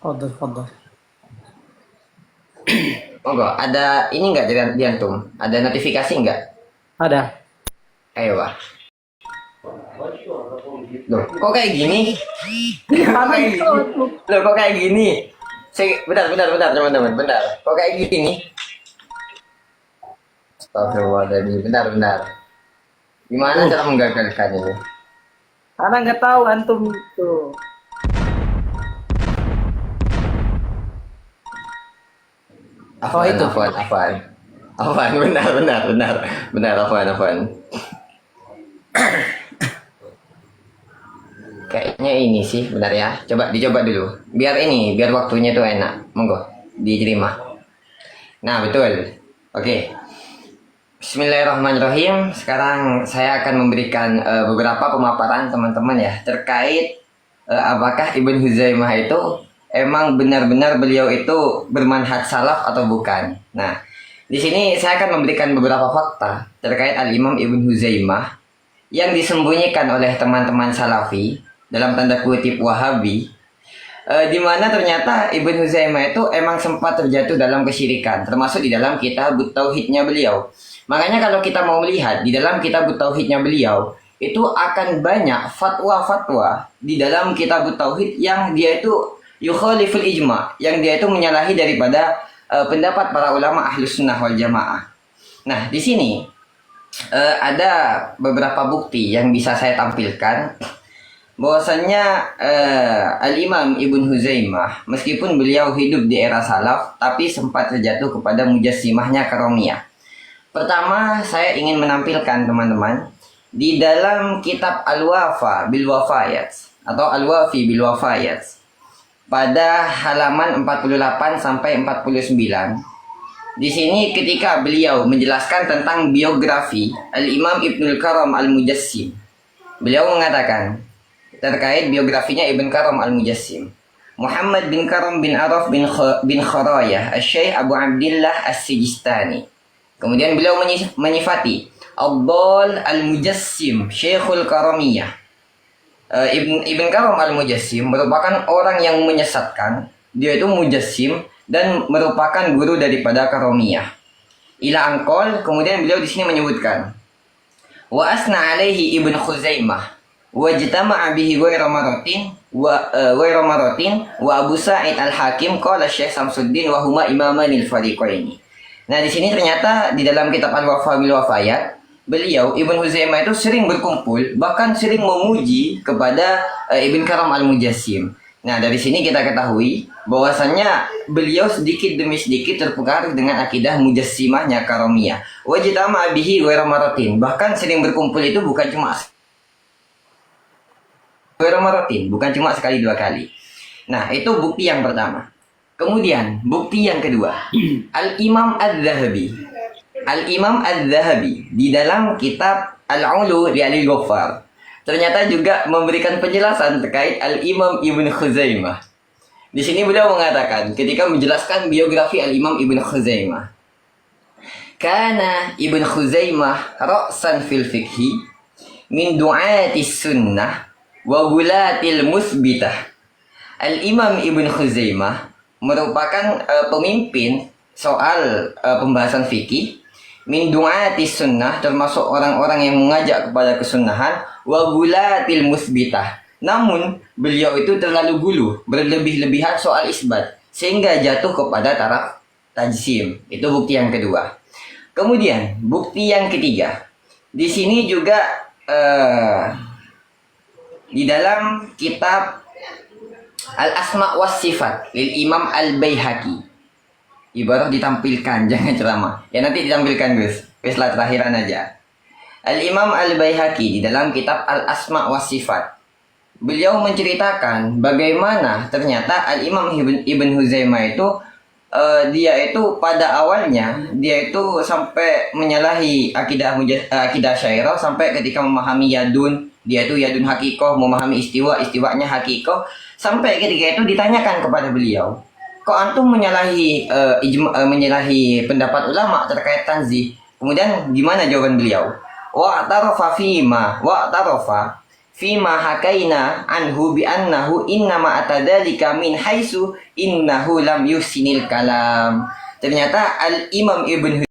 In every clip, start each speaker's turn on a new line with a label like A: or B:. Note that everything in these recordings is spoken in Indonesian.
A: Fadal, fadal.
B: Monggo, ada ini enggak di antum? Ada notifikasi enggak?
A: Ada.
B: Ayo, Pak. Loh, kok kayak gini? Kok kayak gini? Loh, kok kayak gini? Bentar, teman-teman, bentar. Kok kayak gini? Astagfirullahaladzim, bentar. Gimana cara menggagalkan ini?
A: Karena nggak tahu antum itu.
B: Afwan,
A: itu.
B: Afwan, benar, Afwan. Kayaknya ini sih, bentar ya. Dicoba dulu. Biar waktunya tuh enak. Monggo, diterima. Nah, betul. Oke. Bismillahirrahmanirrahim. Sekarang saya akan memberikan beberapa pemaparan teman-teman ya terkait apakah Ibn Huzaimah itu emang benar-benar beliau itu bermanhaj salaf atau bukan. Nah, di sini saya akan memberikan beberapa fakta terkait Al-Imam Ibn Huzaimah yang disembunyikan oleh teman-teman salafi dalam tanda kutip Wahabi, di mana ternyata Ibn Huzaimah itu emang sempat terjatuh dalam kesyirikan, termasuk di dalam kitab Tauhidnya beliau. Makanya kalau kita mau melihat di dalam kitab Tauhidnya beliau, itu akan banyak fatwa-fatwa di dalam kitab Tauhid yang dia itu yukhaliful ijma, yang dia itu menyalahi daripada pendapat para ulama Ahlus Sunnah wal Jamaah. Nah, di sini ada beberapa bukti yang bisa saya tampilkan bahwasanya Al-Imam Ibn Huzaimah meskipun beliau hidup di era salaf tapi sempat terjatuh kepada mujassimahnya karomiyah. Pertama, saya ingin menampilkan teman-teman di dalam kitab Al-Wafa bil Wafayat atau Al-Wafi bil Wafayat pada halaman 48 sampai 49. Di sini ketika beliau menjelaskan tentang biografi Al-Imam Ibnul Karam Al-Mujassim, beliau mengatakan terkait biografinya Ibn Karam Al-Mujassim, Muhammad bin Karam bin Araf bin Kharayah Al-Syekh Abu Abdillah As-Sijistani. Kemudian beliau menyifati Abdul Al-Mujassim Syekhul Karamiyah. Ibn Karam Al-Mujassim merupakan orang yang menyesatkan. Dia itu mujassim dan merupakan guru daripada Karamiyah. Ila angkol, kemudian beliau di sini menyebutkan wa asna alaihi Ibn Khuzaimah wajtama'a bihi ghairu maratin wa Abu Sa'id Al-Hakim qala Syekh Samsuddin wa huma imamanil fariqaini. Nah, di sini ternyata di dalam kitab Al-Wafa bil Wafayat, beliau Ibn Huzaimah itu sering berkumpul, bahkan sering memuji kepada Ibn Karam Al-Mujassim. Nah, dari sini kita ketahui bahwasannya beliau sedikit demi sedikit terpengaruh dengan akidah mujassimahnya Karomiyah. Wajtama'a bihi ghairu maratin, bahkan sering berkumpul itu bukan cuma sekali dua kali. Nah, itu bukti yang pertama. Kemudian bukti yang kedua, Al-Imam Al-Zahabi di dalam kitab Al-Ulu li Al-Ghaffar ternyata juga memberikan penjelasan terkait Al-Imam Ibn Khuzaimah. Di sini beliau mengatakan ketika menjelaskan biografi Al-Imam Ibn Khuzaimah, Kana Ibn Khuzaimah ra'san fil fikhi min du'atis sunnah wa gulatil musbitah. Al-Imam Ibn Khuzaimah merupakan pemimpin soal pembahasan fikih min du'atis sunnah, termasuk orang-orang yang mengajak kepada kesunahan, wa gulatil musbitah. Namun beliau itu terlalu gulu, berlebih-lebihan soal isbat sehingga jatuh kepada taraf tajsim. Itu bukti yang kedua. Kemudian bukti yang ketiga, di sini juga di dalam kitab Al-Asma' was Sifat lil Imam Al-Baihaqi. Ibarat ditampilkan, jangan ceramah. Ya nanti ditampilkan Gus. Weslah terakhiran aja. Al-Imam Al-Baihaqi di dalam kitab Al-Asma' was Sifat, beliau menceritakan bagaimana ternyata Al-Imam Ibn Huzaimah itu dia itu pada awalnya dia itu sampai menyalahi akidah Asy'ariyah sampai ketika memahami yadun, dia itu yadun hakikoh, memahami istiwanya hakikoh, sampai ketika itu ditanyakan kepada beliau, kok antum menyalahi menyalahi pendapat ulama terkait tanzih? Kemudian gimana jawaban beliau? Wa tarafa fima hakaina anhu bi annahu innama atadzalika min haitsu innahu lam yusinil kalam. Ternyata Al-Imam Ibn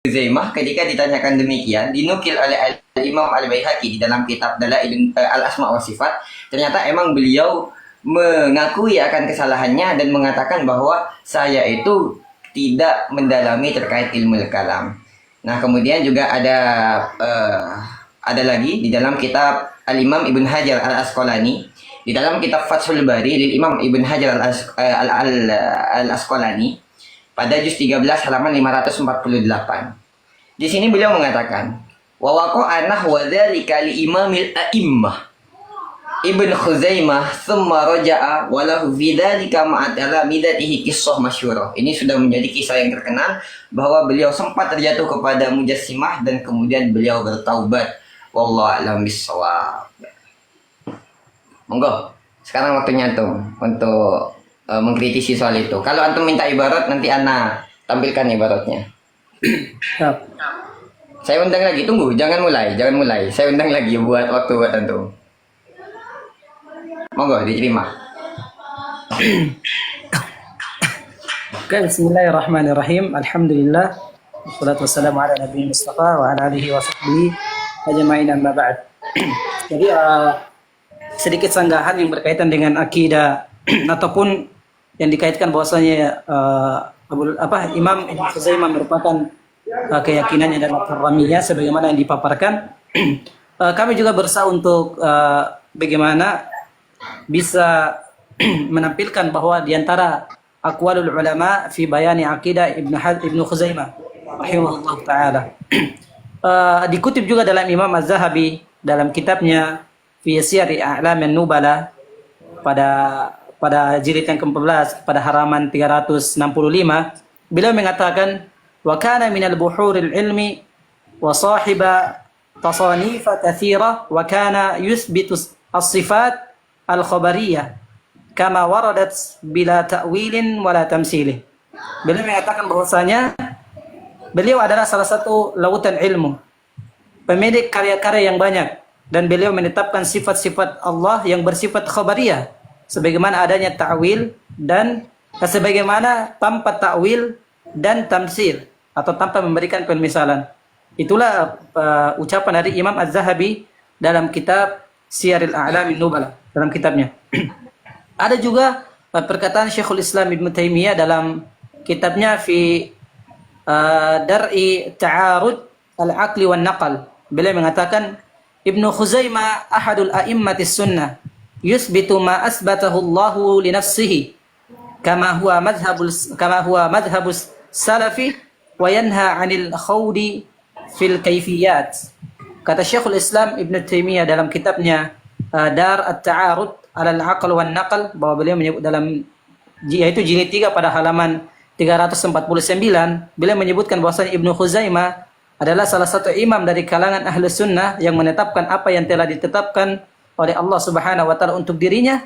B: Huzaimah ketika ditanyakan demikian dinukil oleh Al-Imam Al-Baihaqi di dalam kitab Dalailun Al-Asma wa Sifat. Ternyata emang beliau mengakui akan kesalahannya dan mengatakan bahwa saya itu tidak mendalami terkait ilmu kalam. Nah, kemudian juga ada lagi di dalam kitab Al-Imam Ibn Hajar Al-Asqalani, di dalam kitab Fathul Bari lil Imam Ibn Hajar Al-Asqalani pada juz 13 halaman 548. Di sini beliau mengatakan, wa waqa'a nahwa dzalika li imamil a'immah Ibn Khuzaimah thumma raja'a wa lahu fi dzalika ma'atala midatihi qissah masyhurah. Ini sudah menjadi kisah yang terkenal bahwa beliau sempat terjatuh kepada mujassimah dan kemudian beliau bertaubat. Wallahu a'lam bissawab. Monggo, sekarang waktunya antum untuk mengkritisi soal itu. Kalau antum minta ibarat, nanti ana tampilkan ibaratnya.
A: Siap.
B: Saya undang lagi, tunggu, jangan mulai. Saya undang lagi buat waktu buat antum. Monggo diterima.
A: Oke, bismillahirrahmanirrahim. Alhamdulillah. Wassalatu wassalamu ala Nabi Mustafa wa ala alihi wa sahbihi ajma'in amma ba'd. Jadi sedikit sanggahan yang berkaitan dengan akidah ataupun yang dikaitkan bahwasanya Imam Ibn Khuzaimah merupakan keyakinannya dalam Karramiyah sebagaimana yang dipaparkan. Kami juga berusaha untuk bagaimana bisa menampilkan bahwa diantara aqwalul ulama fi bayani aqidah Ibn Khuzaimah rahimahullah ta'ala. Dikutip juga dalam Imam Az-Zahabi dalam kitabnya fi Siyar A'lam an-Nubala pada jilid yang ke-14 pada halaman 365, beliau mengatakan wa kana minal buhuril ilmi wa sahiba tasanif katsira wa kana yuthbitu as-sifat al-khabariyah kama waradat bila ta'wilin wala tamsilih. Beliau mengatakan bahwasanya beliau adalah salah satu lautan ilmu, pemilik karya-karya yang banyak, dan beliau menetapkan sifat-sifat Allah yang bersifat khabariyah sebagaimana adanya ta'wil dan sebagaimana tanpa ta'wil dan tamsil atau tanpa memberikan permisalan. Itulah ucapan dari Imam Az-Zahabi dalam kitab Siyaril A'lam an-Nubala, dalam kitabnya. Ada juga perkataan Syekhul Islam Ibn Taimiyah dalam kitabnya fi Dar'i Ta'arud al-Aqli wan Naqal. Beliau mengatakan Ibnu Khuzaimah ahadul a'immatis sunnah yuthbitu ma asbatahu Allahu li nafsihi kama huwa madhhabus salafi wa yanha 'anil khawdi fil kaifiyat. Kata Syekhul Islam Ibn Taimiyah dalam kitabnya Dar at-Ta'arud al-Aql wan Naql, bahwa beliau menyebut dalam yaitu jilid 3 pada halaman 349, beliau menyebutkan bahwasanya Ibnu Khuzaimah adalah salah satu imam dari kalangan ahlu sunnah yang menetapkan apa yang telah ditetapkan oleh Allah Subhanahu wa taala untuk dirinya,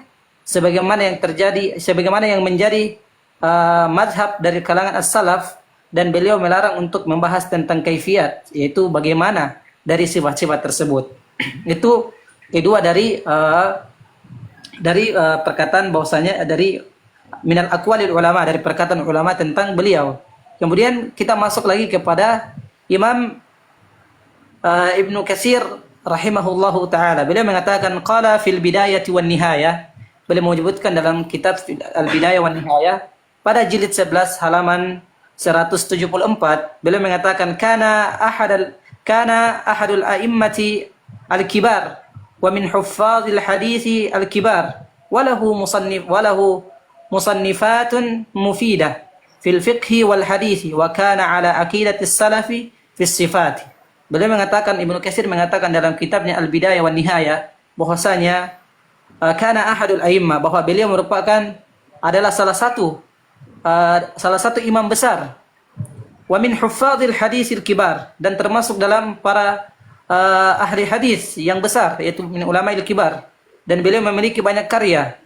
A: sebagaimana yang menjadi mazhab dari kalangan as-salaf, dan beliau melarang untuk membahas tentang kaifiat, yaitu bagaimana dari sifat-sifat tersebut. Itu kedua dari perkataan bahwasanya dari minal aqwalil ulama, dari perkataan ulama tentang beliau. Kemudian kita masuk lagi kepada Imam Ibnu Katsir rahimahullahu taala. Beliau mengatakan qala fil bidayati wan nihayah. Beliau menyebutkan dalam kitab Al-Bidayah wan Nihayah pada jilid 11 halaman 174, beliau mengatakan kana ahadul a'immati al-kibar wa min huffazil hadithi al-kibar walahu musannifatun mufidah fil fiqhi wal hadithi wa kana ala aqidatis salafi fis sifati. Beliau mengatakan, Ibnu Katsir mengatakan dalam kitabnya Al-Bidayah wan Nihayah bahwasanya kana ahadul a'immah, bahwa beliau merupakan adalah salah satu imam besar, wa min huffazil hadisil kibar, dan termasuk dalam para ahli hadis yang besar, yaitu min ulama'il kibar, dan beliau memiliki banyak karya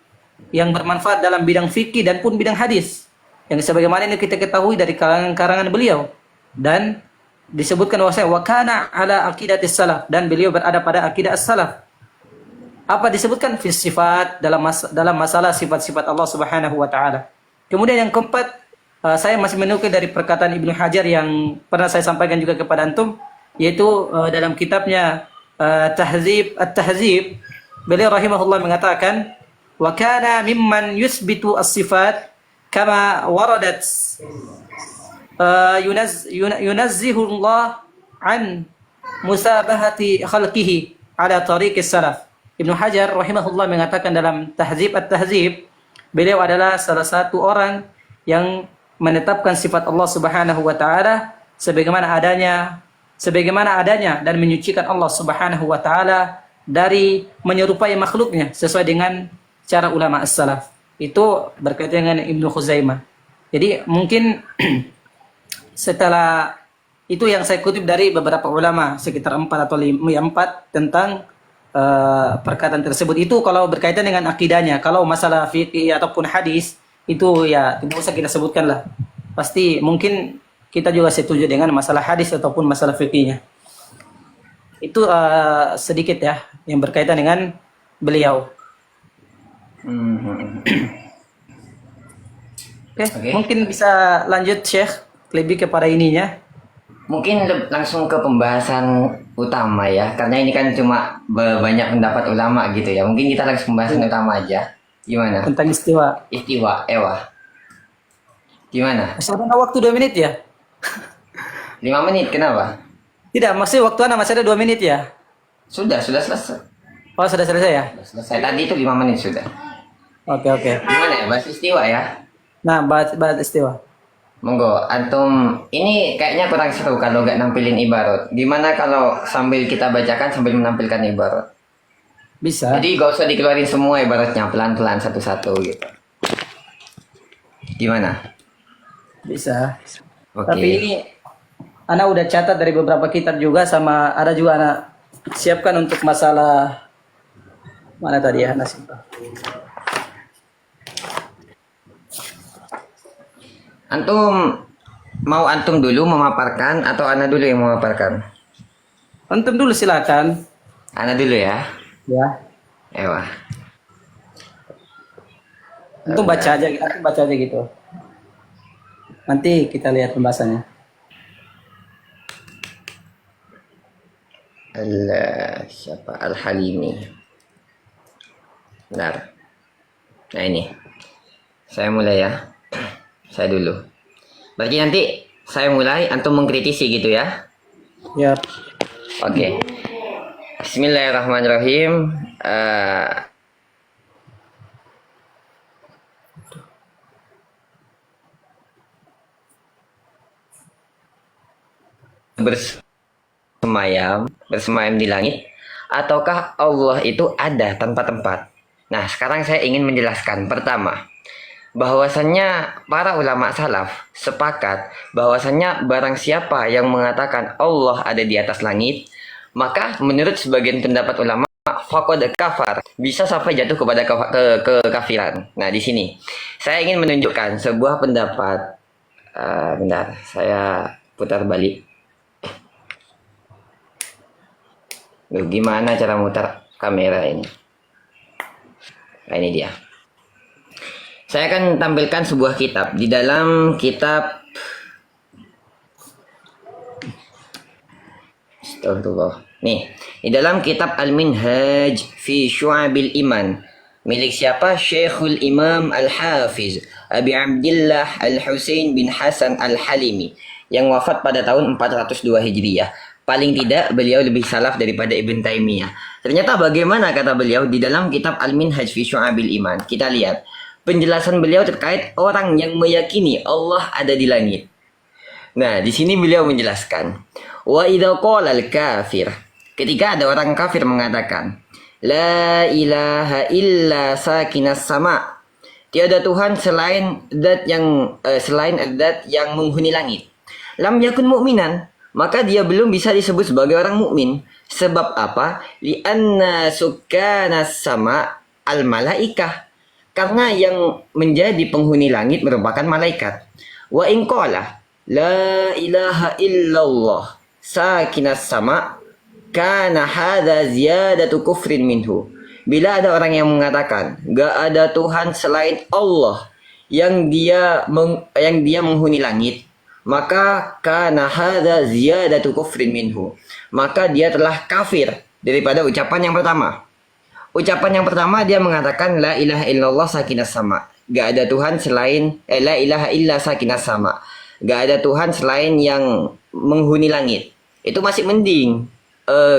A: yang bermanfaat dalam bidang fikih dan pun bidang hadis, yang sebagaimana ini kita ketahui dari karangan beliau. Dan disebutkan bahwasanya wa kana ala aqidatis salaf, dan beliau berada pada akidah as-salaf. Apa disebutkan fi sifat, dalam masalah sifat-sifat Allah Subhanahu wa taala. Kemudian yang keempat, saya masih menukil dari perkataan Ibnu Hajar yang pernah saya sampaikan juga kepada antum, yaitu dalam kitabnya Tahzib At-Tahzib, beliau rahimahullah mengatakan wa kana mimman yusbitu as-sifat kama waradat yunazzihu Allah an musabahati khalqihi ala tariqis salaf. Ibnu Hajar rahimahullah mengatakan dalam Tahzib At-Tahzib, beliau adalah salah satu orang yang menetapkan sifat Allah Subhanahu wa taala sebagaimana adanya dan menyucikan Allah Subhanahu wa taala dari menyerupai makhluknya sesuai dengan cara ulama as-salaf. Itu berkaitan dengan Ibnu Khuzaimah. Jadi mungkin setelah itu yang saya kutip dari beberapa ulama sekitar 4 atau 4 tentang perkataan tersebut. Itu kalau berkaitan dengan akidahnya. Kalau masalah fikih ataupun hadis itu ya tidak usah kita sebutkan lah. Pasti mungkin kita juga setuju dengan masalah hadis ataupun masalah fikihnya. Itu sedikit ya yang berkaitan dengan beliau. Oke. Mungkin bisa lanjut Syekh lebih kepada ininya.
B: Mungkin langsung ke pembahasan utama ya, karena ini kan cuma banyak pendapat ulama gitu ya. Mungkin kita langsung pembahasan utama aja. Gimana?
A: Tentang istiwa.
B: Istiwa, gimana?
A: Masih ada waktu 2 menit ya?
B: 5 menit, kenapa?
A: Tidak, maksudnya waktu Anda masih ada 2 menit ya?
B: Sudah selesai.
A: Oh, sudah selesai ya?
B: Selesai tadi itu 5 menit sudah.
A: Oke.
B: Gimana ya, bahas istiwa ya?
A: Nah, bahas istiwa.
B: Monggo, antum ini kayaknya kurang seru kalau nggak nampilin ibarat. Gimana kalau sambil kita bacakan sambil menampilkan ibarat?
A: Bisa.
B: Jadi gak usah dikeluarin semua ibaratnya, pelan-pelan satu-satu gitu. Gimana?
A: Bisa.
B: Oke.
A: Tapi ini Ana udah catat dari beberapa kitab juga, sama ada juga Ana siapkan untuk masalah mana tadi ya, Ana simpan.
B: Antum dulu memaparkan atau Ana dulu yang memaparkan?
A: Antum dulu silakan.
B: Ana dulu ya.
A: Ya.
B: Ewa.
A: Antum baca aja gitu. Nanti kita lihat pembahasannya.
B: Siapa? Al-Halimi. Benar. Nah ini. Saya mulai ya. Saya dulu. Berarti nanti saya mulai, antum mengkritisi gitu ya?
A: Ya.
B: Oke. Bismillahirrahmanirrahim. Bersemayam di langit, ataukah Allah itu ada tanpa tempat? Nah, sekarang saya ingin menjelaskan. Pertama, bahwasannya para ulama salaf sepakat bahwasannya barang siapa yang mengatakan Allah ada di atas langit, maka menurut sebagian pendapat ulama faqad kafar, bisa sampai jatuh kepada kekafiran. Nah, di sini saya ingin menunjukkan sebuah pendapat. Bentar, saya putar balik. Loh, gimana cara mutar kamera ini? Nah, ini dia. Saya akan tampilkan sebuah kitab. Di dalam kitab Astagfirullah. Nih, di dalam kitab Al-Minhaj fi Syu'abil Iman. Milik siapa? Syekhul Imam Al-Hafiz Abi Abdillah Al-Husain bin Hasan Al-Halimi, yang wafat pada tahun 402 Hijriah. Paling tidak beliau lebih salaf daripada Ibn Taimiyah. Ternyata bagaimana kata beliau di dalam kitab Al-Minhaj fi Syu'abil Iman. Kita lihat penjelasan beliau terkait orang yang meyakini Allah ada di langit. Nah, di sini beliau menjelaskan, wa idza qala al-kafir, ketika ada orang kafir mengatakan, la ilaha illa sakinas sama, tiada Tuhan selain zat yang menghuni langit. Lam yakun mu'minan, maka dia belum bisa disebut sebagai orang mukmin. Sebab apa? Li'anna sukkanas sama al-malaikah, karena yang menjadi penghuni langit merupakan malaikat. Wa in qala la ilaha illallah, sakinas sama kana hadza ziyadatu kufrin minhu. Bila ada orang yang mengatakan gak ada Tuhan selain Allah yang dia menghuni langit, maka kana hadza ziyadatu kufrin minhu. Maka dia telah kafir daripada ucapan yang pertama. Ucapan yang pertama dia mengatakan la ilaha illallah sakinas sama. Gak ada Tuhan selain la ilaha illa sakinas sama. Gak ada Tuhan selain yang menghuni langit. Itu masih mending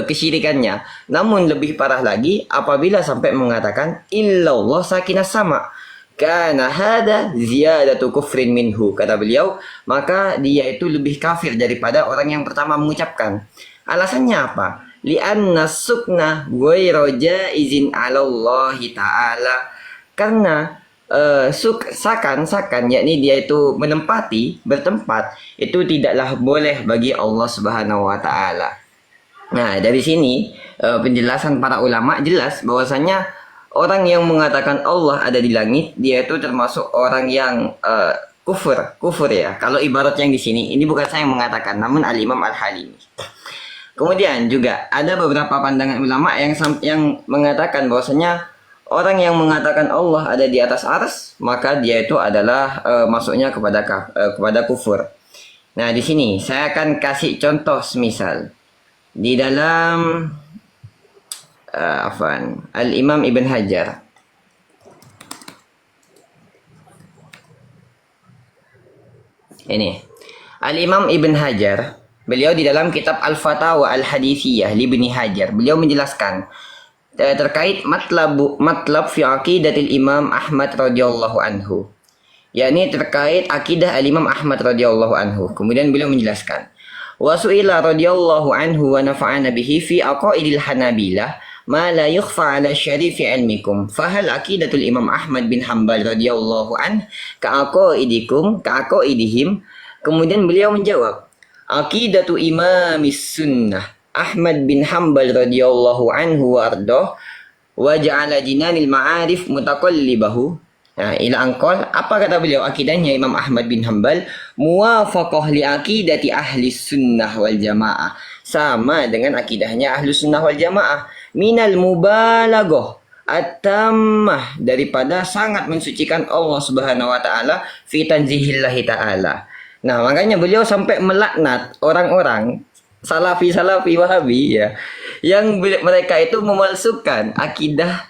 B: kesyirikannya. Namun lebih parah lagi apabila sampai mengatakan illallah sakinas sama. Kana hada ziyadatu kufrin minhu, kata beliau, maka dia itu lebih kafir daripada orang yang pertama mengucapkan. Alasannya apa? Li'anna sukna ghairu jaizin 'ala Allah Ta'ala. Karena sakan yakni dia itu menempati, bertempat, itu tidaklah boleh bagi Allah Subhanahu wa taala. Nah, dari sini penjelasan para ulama jelas bahwasanya orang yang mengatakan Allah ada di langit, dia itu termasuk orang yang kufur ya. Kalau ibarat yang di sini, ini bukan saya yang mengatakan, namun Al-Imam Al-Halimi. Kemudian juga ada beberapa pandangan ulama yang mengatakan bahwasanya orang yang mengatakan Allah ada di atas arsy, maka dia itu adalah masuknya kepada kufur. Nah, di sini saya akan kasih contoh semisal di dalam Al-Imam Ibn Hajar. Ini Al-Imam Ibn Hajar, beliau di dalam kitab Al-Fatawa Al-Hadithiyah li Ibn Hajar, beliau menjelaskan terkait matlab fi aqidatil Imam Ahmad radhiyallahu anhu, yakni terkait akidah Al-Imam Ahmad radhiyallahu anhu. Kemudian beliau menjelaskan wa su'ila radhiyallahu anhu wa nafa'ana bihi fi aqaidil Hanabilah ma la yukhfa 'ala syarifi ilmikum fa hal aqidatul Imam Ahmad bin Hanbal radhiyallahu an ka'aqaidihim. Kemudian beliau menjawab, aqidatu imamis sunnah Ahmad bin Hanbal radhiyallahu anhu wa ardah wa ja'ala jinanil ma'arif mutaqallibahu. Nah, ila angkol, apa kata beliau akidahnya Imam Ahmad bin Hanbal? Muwafaqah li aqidati ahli sunnah wal jamaah, sama dengan akidahnya ahli sunnah wal jamaah, minal mubalaghah at-tammah, daripada sangat mensucikan Allah Subhanahu wa taala fi tanzihillahi taala. Nah, makanya beliau sampai melaknat orang-orang Salafi Wahabi ya, yang mereka itu memalsukan akidah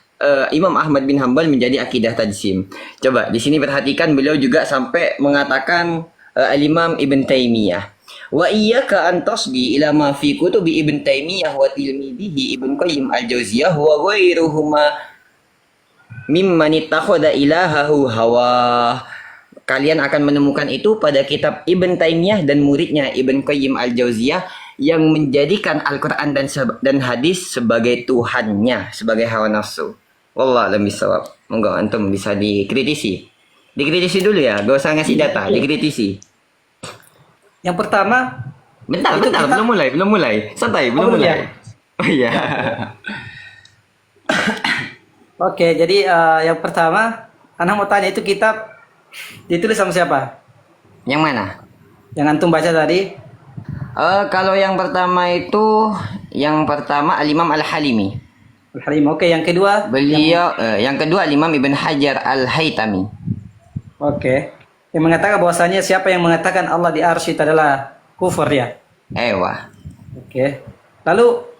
B: Imam Ahmad bin Hanbal menjadi akidah tajsim. Coba di sini perhatikan, beliau juga sampai mengatakan Al-Imam Ibn Taimiyah, wa iyyaka an tasgi ila ma fi kutubi Ibn Taimiyah wa tilmidihi Ibn Qayyim al-Jauziyah wa ghairuhuma mimman ittakhadha ilahahu hawa. Kalian akan menemukan itu pada kitab Ibn Taimiyah dan muridnya Ibn Qayyim al-Jauziyah yang menjadikan Al-Quran dan hadis sebagai Tuhannya, sebagai hawa nafsu. Wallah alam bisawab. Monggo antum bisa dikritisi. Dikritisi dulu ya, gak usah ngasih data, dikritisi.
A: Yang pertama,
B: bentar, belum mulai. Santai, belum mulai. Oh iya.
A: Oke, jadi yang pertama, anak mau tanya, itu kitab ditulis sama siapa?
B: Yang mana?
A: Yang antum baca tadi?
B: Kalau yang pertama Al-Imam Al-Halimi.
A: Al-Halim. Oke, yang kedua?
B: Beliau yang kedua Imam Ibn Hajar Al-Haytami.
A: Oke. Yang mengatakan bahwasanya siapa yang mengatakan Allah di arsy itu adalah kufur ya?
B: Ewa.
A: Oke. Lalu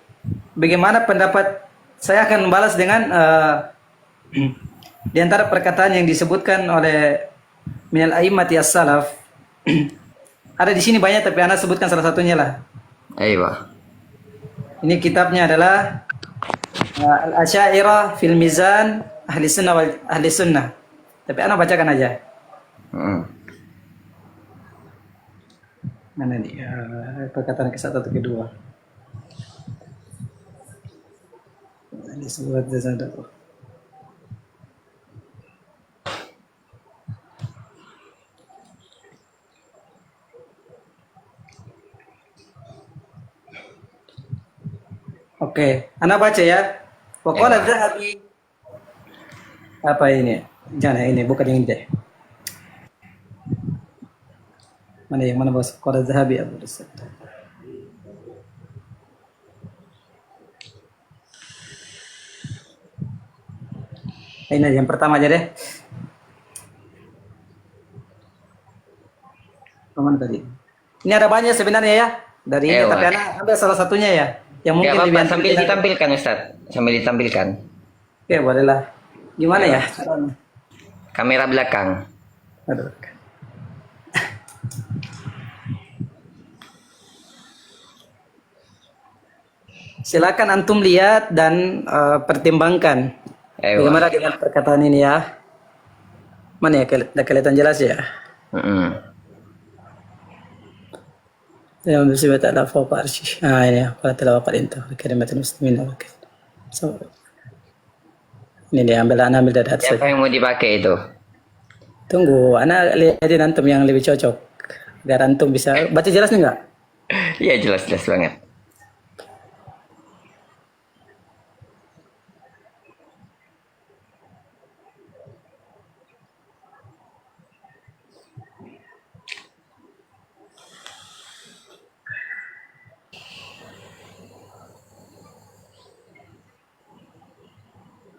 A: bagaimana pendapat, saya akan membalas dengan di antara perkataan yang disebutkan oleh minal a'immati as-salaf. Ada di sini banyak, tapi Anda sebutkan salah satunya lah.
B: Ewa.
A: Ini kitabnya adalah Al-Asy'ariyah fil Mizan Ahli Sunnah. Tapi Anda bacakan aja. Mana nih perkataan ke satu atau kedua? Ini surat Zadaqah. Oke, Anda baca ya. Waqala Dzahabi. Apa ini? Jangan ini, bukan yang ini deh. Mana yang mana bos? Qala Dzahabi Abu Rasul. Ini yang pertama aja deh. Kemana tadi? Ini ada banyak sebenarnya ya. Dari ini,
B: Ewa.
A: tapi anak ambil salah satunya ya. Yang
B: Gak
A: mungkin
B: apa-apa,
A: lebih
B: sambil
A: antum-
B: ditampilkan Ustaz. Sambil ditampilkan.
A: Oke, bolehlah. Gimana ya?
B: Kamera belakang.
A: Aduh. Silakan antum lihat dan pertimbangkan.
B: Ewa.
A: Bagaimana dengan perkataan ini ya? Mana ya? Udah kelihatan jelas ya?
B: Mm-mm.
A: Ya, musibah ta'ala fawqa arsyih. Ah, ini ya. Qala ta'ala waqad inta. Kalimatul muslimin wa kalimat. So, ini dia, ana ambil dari atas
B: Siapa
A: saja.
B: yang mau dipakai itu?
A: Tunggu, ana lihatin antum yang lebih cocok. Agar antum bisa baca jelas nih enggak?
B: Iya jelas-jelas banget.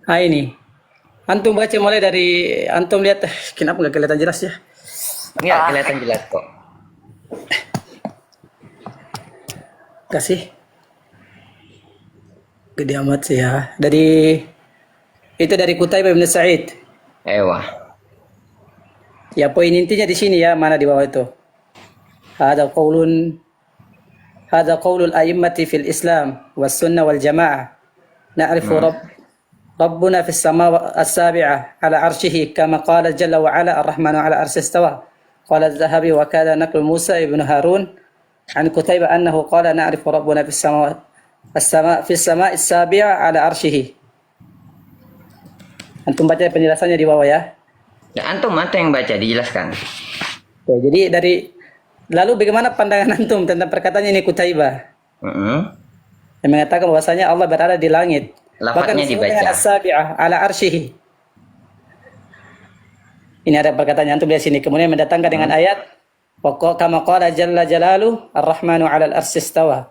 A: Ah, ini. Antum baca mulai dari antum lihat kenapa nggak kelihatan jelas ya?
B: Enggak kelihatan jelas kok.
A: Kasih. Gede amat sih ya. Itu dari Qutaibah bin Sa'id.
B: Ewa.
A: Ya poin intinya di sini ya, mana di bawah itu. Hada qaulun hada qaulul a'immati fil Islam was sunnah wal jamaah. Na'rifu Rabbuna fis sama as-sabi'ah ala arsyihi kama qala jalla wa ala ar-rahmanu ala arsy istawa. Qala az-Zahabi wa kana naqlu Musa ibn Harun an Qutaibah annahu qala na'rifu Rabbuna fis sama fis sama as-sabi'ah ala arsyihi. Antum baca penjelasannya di bawah ya.
B: Ya, antum yang baca dijelaskan.
A: Oke, jadi lalu bagaimana pandangan antum tentang perkataan ini Qutaibah? Yang mengatakan bahwasanya Allah berada di langit.
B: Lafadznya dibaca.
A: As-sabi'ah ala arsyihi. Ini ada perkataan yang antum lihat sini. Kemudian mendatangkan dengan ayat wa kama qala jalla jalalu ar-rahmanu 'ala al-arsy istawa.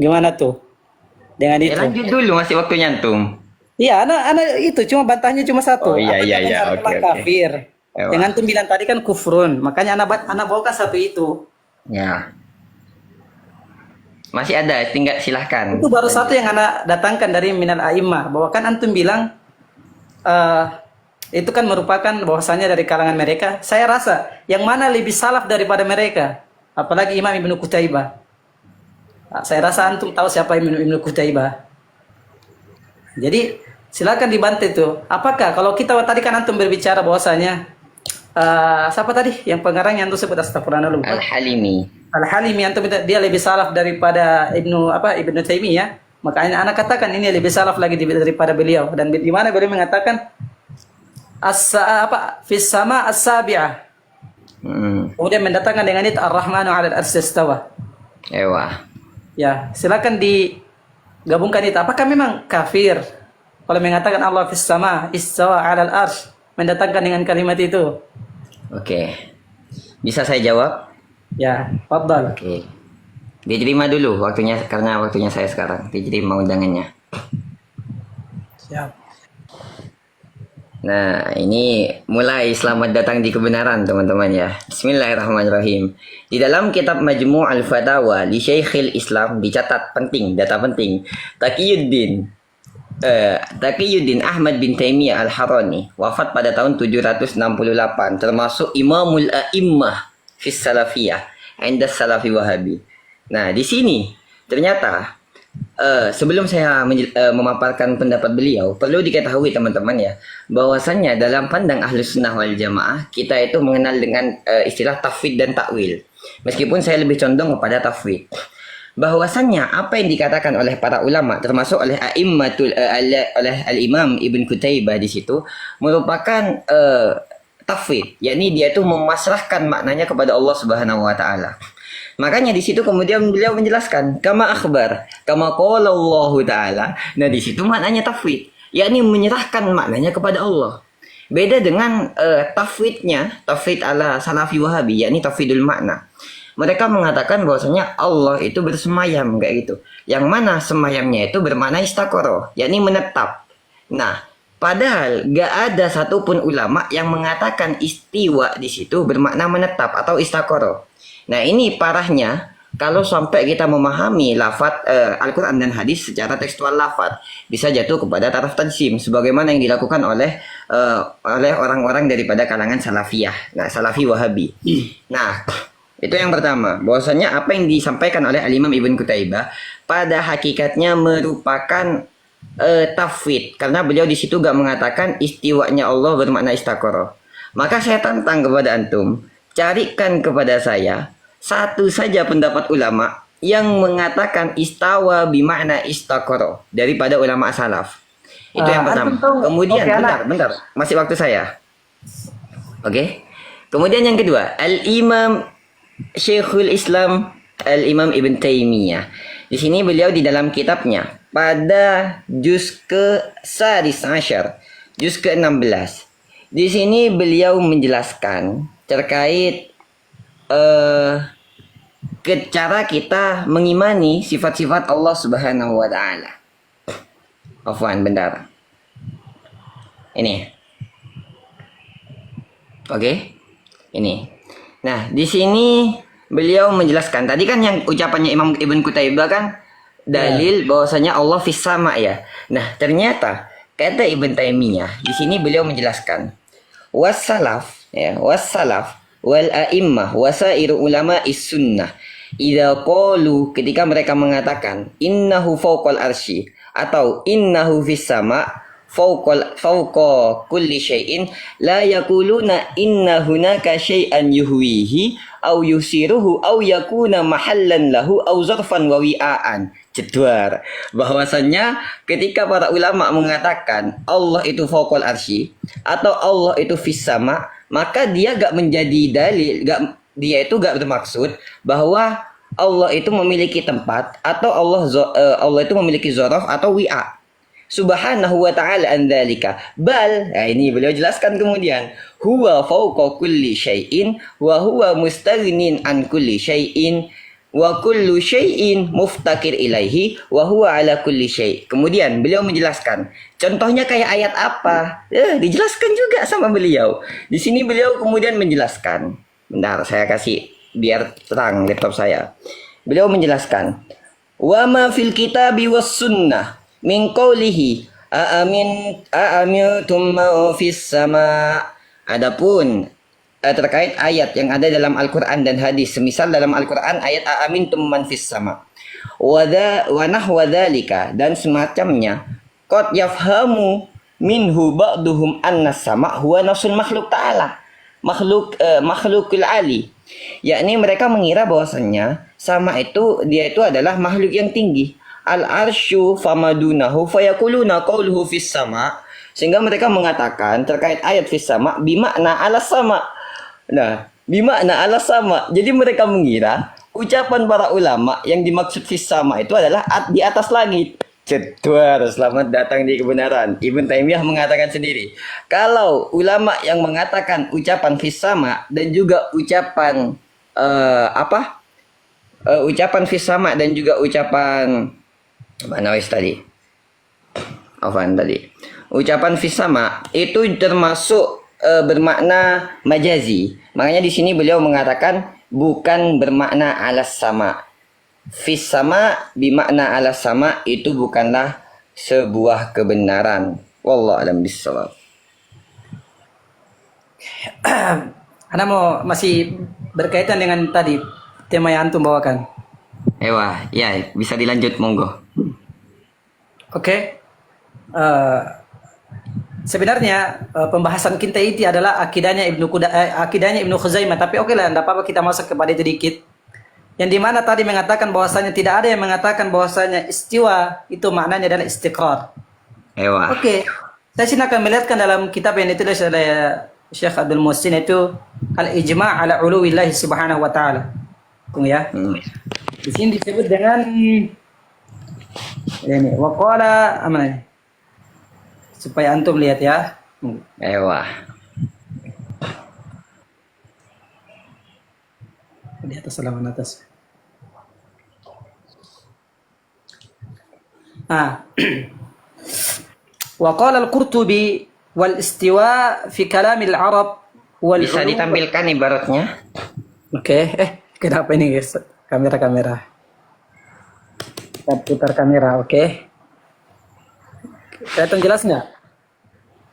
A: Gimana tuh? Dengan
B: Ya
A: itu.
B: lanjut dulu, masih waktunya antum.
A: Iya, anak itu cuma bantahnya cuma satu.
B: Oh, iya,
A: Apa
B: iya,
A: katanya
B: iya.
A: orang
B: Oke, oke.
A: kafir.
B: Ewa.
A: Yang antum bilang tadi kan kufrun. Makanya anak bawakan satu itu.
B: Ya. Masih ada, tinggal silahkan.
A: Itu baru satu yang anak datangkan dari minal a'immah. Bahwa kan antum bilang itu kan merupakan bahwasanya dari kalangan mereka. Saya rasa yang mana lebih salaf daripada mereka. Apalagi Imam Ibnu Qutaibah. Saya rasa antum tahu siapa Ibnu Qutaibah. Jadi silakan dibantu itu. Apakah kalau kita tadi kan antum berbicara bahwasanya siapa tadi yang pengarang yang antum sebut astagfirullah lupa.
B: Al-Halimi.
A: Al-Halimi antum dia lebih salaf daripada Ibnu Taimiyah. Makanya anak katakan ini lebih salaf lagi daripada beliau. Dan di mana beliau mengatakan fis sama as-sabi'ah. Kemudian mendatangkan dengan itu ar-rahmanu 'alal arsy istawa.
B: Ewa.
A: Ya, silakan digabungkan itu. Apakah memang kafir kalau mengatakan Allah fis sama istawa 'alal arsy, mendatangkan dengan kalimat itu?
B: Oke. Bisa saya jawab?
A: Ya, fadhal.
B: Oke. Diterima dulu waktunya, karena waktunya saya sekarang. Diterima undangannya.
A: Siap.
B: Nah, ini mulai selamat datang di kebenaran, teman-teman ya. Bismillahirrahmanirrahim. Di dalam kitab Majmu' al-Fatawa li Syekhil Islam dicatat penting, data penting. Taqiyuddin Ahmad bin Taimiyah al-Harrani wafat pada tahun 768, termasuk Imamul A'immah fis Salafiyah, 'inda Salafi Wahabi. Nah, di sini ternyata sebelum saya memaparkan pendapat beliau, perlu diketahui teman-teman ya, bahwasannya dalam pandang Ahlus Sunnah wal Jamaah, kita itu mengenal dengan istilah tafwid dan takwil. Meskipun saya lebih condong kepada tafwid. Bahwasannya apa yang dikatakan oleh para ulama, termasuk oleh oleh Al-Imam Ibn Qutaibah di situ, merupakan tafwid, yakni dia itu memasrahkan maknanya kepada Allah Subhanahu wa taala. Makanya di situ kemudian beliau menjelaskan kama akhbar, kama qala Allah taala. Nah, di situ maknanya tafwid, yakni menyerahkan maknanya kepada Allah. Beda dengan tafwid ala Salafi Wahabi, yakni tafwidul makna. mereka mengatakan bahwasanya Allah itu bersemayam kayak gitu. Yang mana semayamnya itu bermakna istaqoroh, yakni menetap. Nah, padahal gak ada satupun ulama yang mengatakan istiwa di situ bermakna menetap atau istaqoroh. Nah, ini parahnya kalau sampai kita memahami lafadz Al-Quran dan hadis secara tekstual lafadz, bisa jatuh kepada taraf tajsim sebagaimana yang dilakukan oleh orang-orang daripada kalangan salafiyah. Nah, salafi wahabi. Nah, itu yang pertama, bahwasanya apa yang disampaikan oleh Al-Imam Ibn Qutaibah pada hakikatnya merupakan tafwid, karena beliau di situ gak mengatakan istiwanya Allah bermakna istaqoroh. Maka saya tantang kepada antum, carikan kepada saya satu saja pendapat ulama yang mengatakan istawa bimakna istaqoroh daripada ulama salaf. Itu yang pertama.
A: Antum tahu,
B: Kemudian,
A: oke,
B: bentar, masih waktu saya. Oke. Kemudian yang kedua, Al-Imam Syekhul Islam Al-Imam Ibn Taimiyah. Di sini beliau di dalam kitabnya pada juz ke-sadis asyar, juz ke-16. Di sini beliau menjelaskan terkait cara kita mengimani sifat-sifat Allah Subhanahu wa taala. Afwan, bentar. Ini. Oke. Ini. Nah, di sini beliau menjelaskan, tadi kan yang ucapannya Imam Ibn Qutaibah kan dalil bahwasanya Allah fis sama ya. Nah, ternyata kata Ibn Taimiyah di sini beliau menjelaskan wassalaf ya, wassalaf wal a'immah wasairu ulama is-sunnah idza qalu, ketika mereka mengatakan innahu fawqal arsy atau innahu fis sama fawqa kulli syai'in la yaquluna inna hunaka syai'an yuhwihi au yusiruhu au yakuna mahallan lahu au zarfan wa wi'aan. Jedwar, bahwasannya ketika para ulama mengatakan Allah itu fawqal arsy atau Allah itu fis sama, maka dia gak menjadi dalil, dia itu gak bermaksud bahwa Allah itu memiliki tempat atau Allah itu memiliki zorof atau wi'a. Subhanahu wa ta'ala an dzalika. Bal, nah ini beliau jelaskan kemudian, huwa fawqa kulli syai'in wa huwa mustaghnin an kulli syai'in wa kullu syai'in muftakir ilaihi wa huwa ala kulli syai'. Kemudian beliau menjelaskan, contohnya kayak ayat apa? Dijelaskan juga sama beliau. Di sini beliau kemudian menjelaskan. Bentar, saya kasih biar terang laptop saya. Beliau menjelaskan, wa ma fil kitabi was sunnah min qawlihi a'amintum ma fis sama. Adapun terkait ayat yang ada dalam Al-Quran dan hadis, semisal dalam Al-Quran ayat a'amintum man fis sama wa nahwa dzalika dan semacamnya, qad yafhamu minhu ba'duhum anna sama huwa nafsul makhluk ta'ala, makhlukul ali, yakni mereka mengira bahwasannya sama itu adalah makhluk yang tinggi. Al-arsyu famadunahu fayakuluna qawluhu fis sama, sehingga mereka mengatakan terkait ayat fis sama bimakna alas sama. Nah, bimakna alas sama. Jadi mereka mengira ucapan para ulama yang dimaksud fis sama itu adalah di atas langit. Jedwar, selamat datang di kebenaran. Ibn Taimiyah mengatakan sendiri, kalau ulama yang mengatakan ucapan fis sama dan juga ucapan ucapan fis sama dan juga ucapan mana wis tadi? Afwan tadi. Ucapan fis sama itu termasuk bermakna majazi. Makanya di sini beliau mengatakan bukan bermakna alas sama. Fis sama bimakna alas sama itu bukanlah sebuah kebenaran. Wallahu a'lam bishawab.
A: Anda mau masih berkaitan dengan tadi tema yang antum bawakan.
B: Ewa, ya bisa dilanjut monggo.
A: Oke. Sebenarnya pembahasan kita itu adalah akidahnya Ibnu Khuzaimah, tapi oke lah, tidak apa-apa kita masuk kepada itu dikit. Yang dimana tadi mengatakan bahwasanya tidak ada yang mengatakan bahwasanya istiwa itu maknanya adalah istiqrar.
B: Ewa.
A: Oke. Saya sini akan melihatkan dalam kitab yang ditulis oleh Syekh Abdul Muhsin itu Al-Ijma' ala Uluwillahi Subhanahu wa taala. Tunggu ya. Di sini disebut dengan ini waqala amanah, supaya antum lihat ya.
B: Ewa.
A: Di atas halaman atas. Ah. Wa qala al-Qurtubi wal istiwa fi kalam al-Arab wal
B: Bisa ditampilkan ibaratnya?
A: Oke, kenapa ini guys? Kamera. Kita putar kamera, oke. Kelihatan jelas nggak?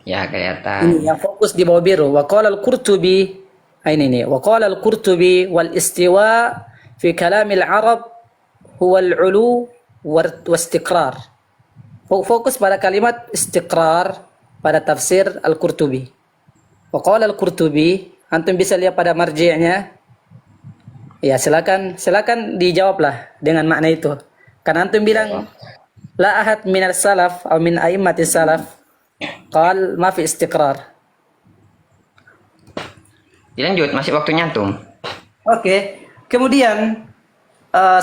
B: Ya, kelihatan.
A: Ini yang fokus di bawah biru. Wa qala al-Qurtubi, ini nih. Wa qala al-Qurtubi wal istiwa fi kalam al-Arab huwa al-ulu wa istiqrar. Fokus pada kalimat istiqrar pada tafsir al-Qurtubi. Wa qala al-Qurtubi, antum bisa lihat pada marji'nya. Ya, silakan dijawablah dengan makna itu. Karena antum bilang la ahad minal salaf atau min a'immatis salaf qal ma fi istiqrar.
B: Dilanjut, masih waktunya antum.
A: Oke. Kemudian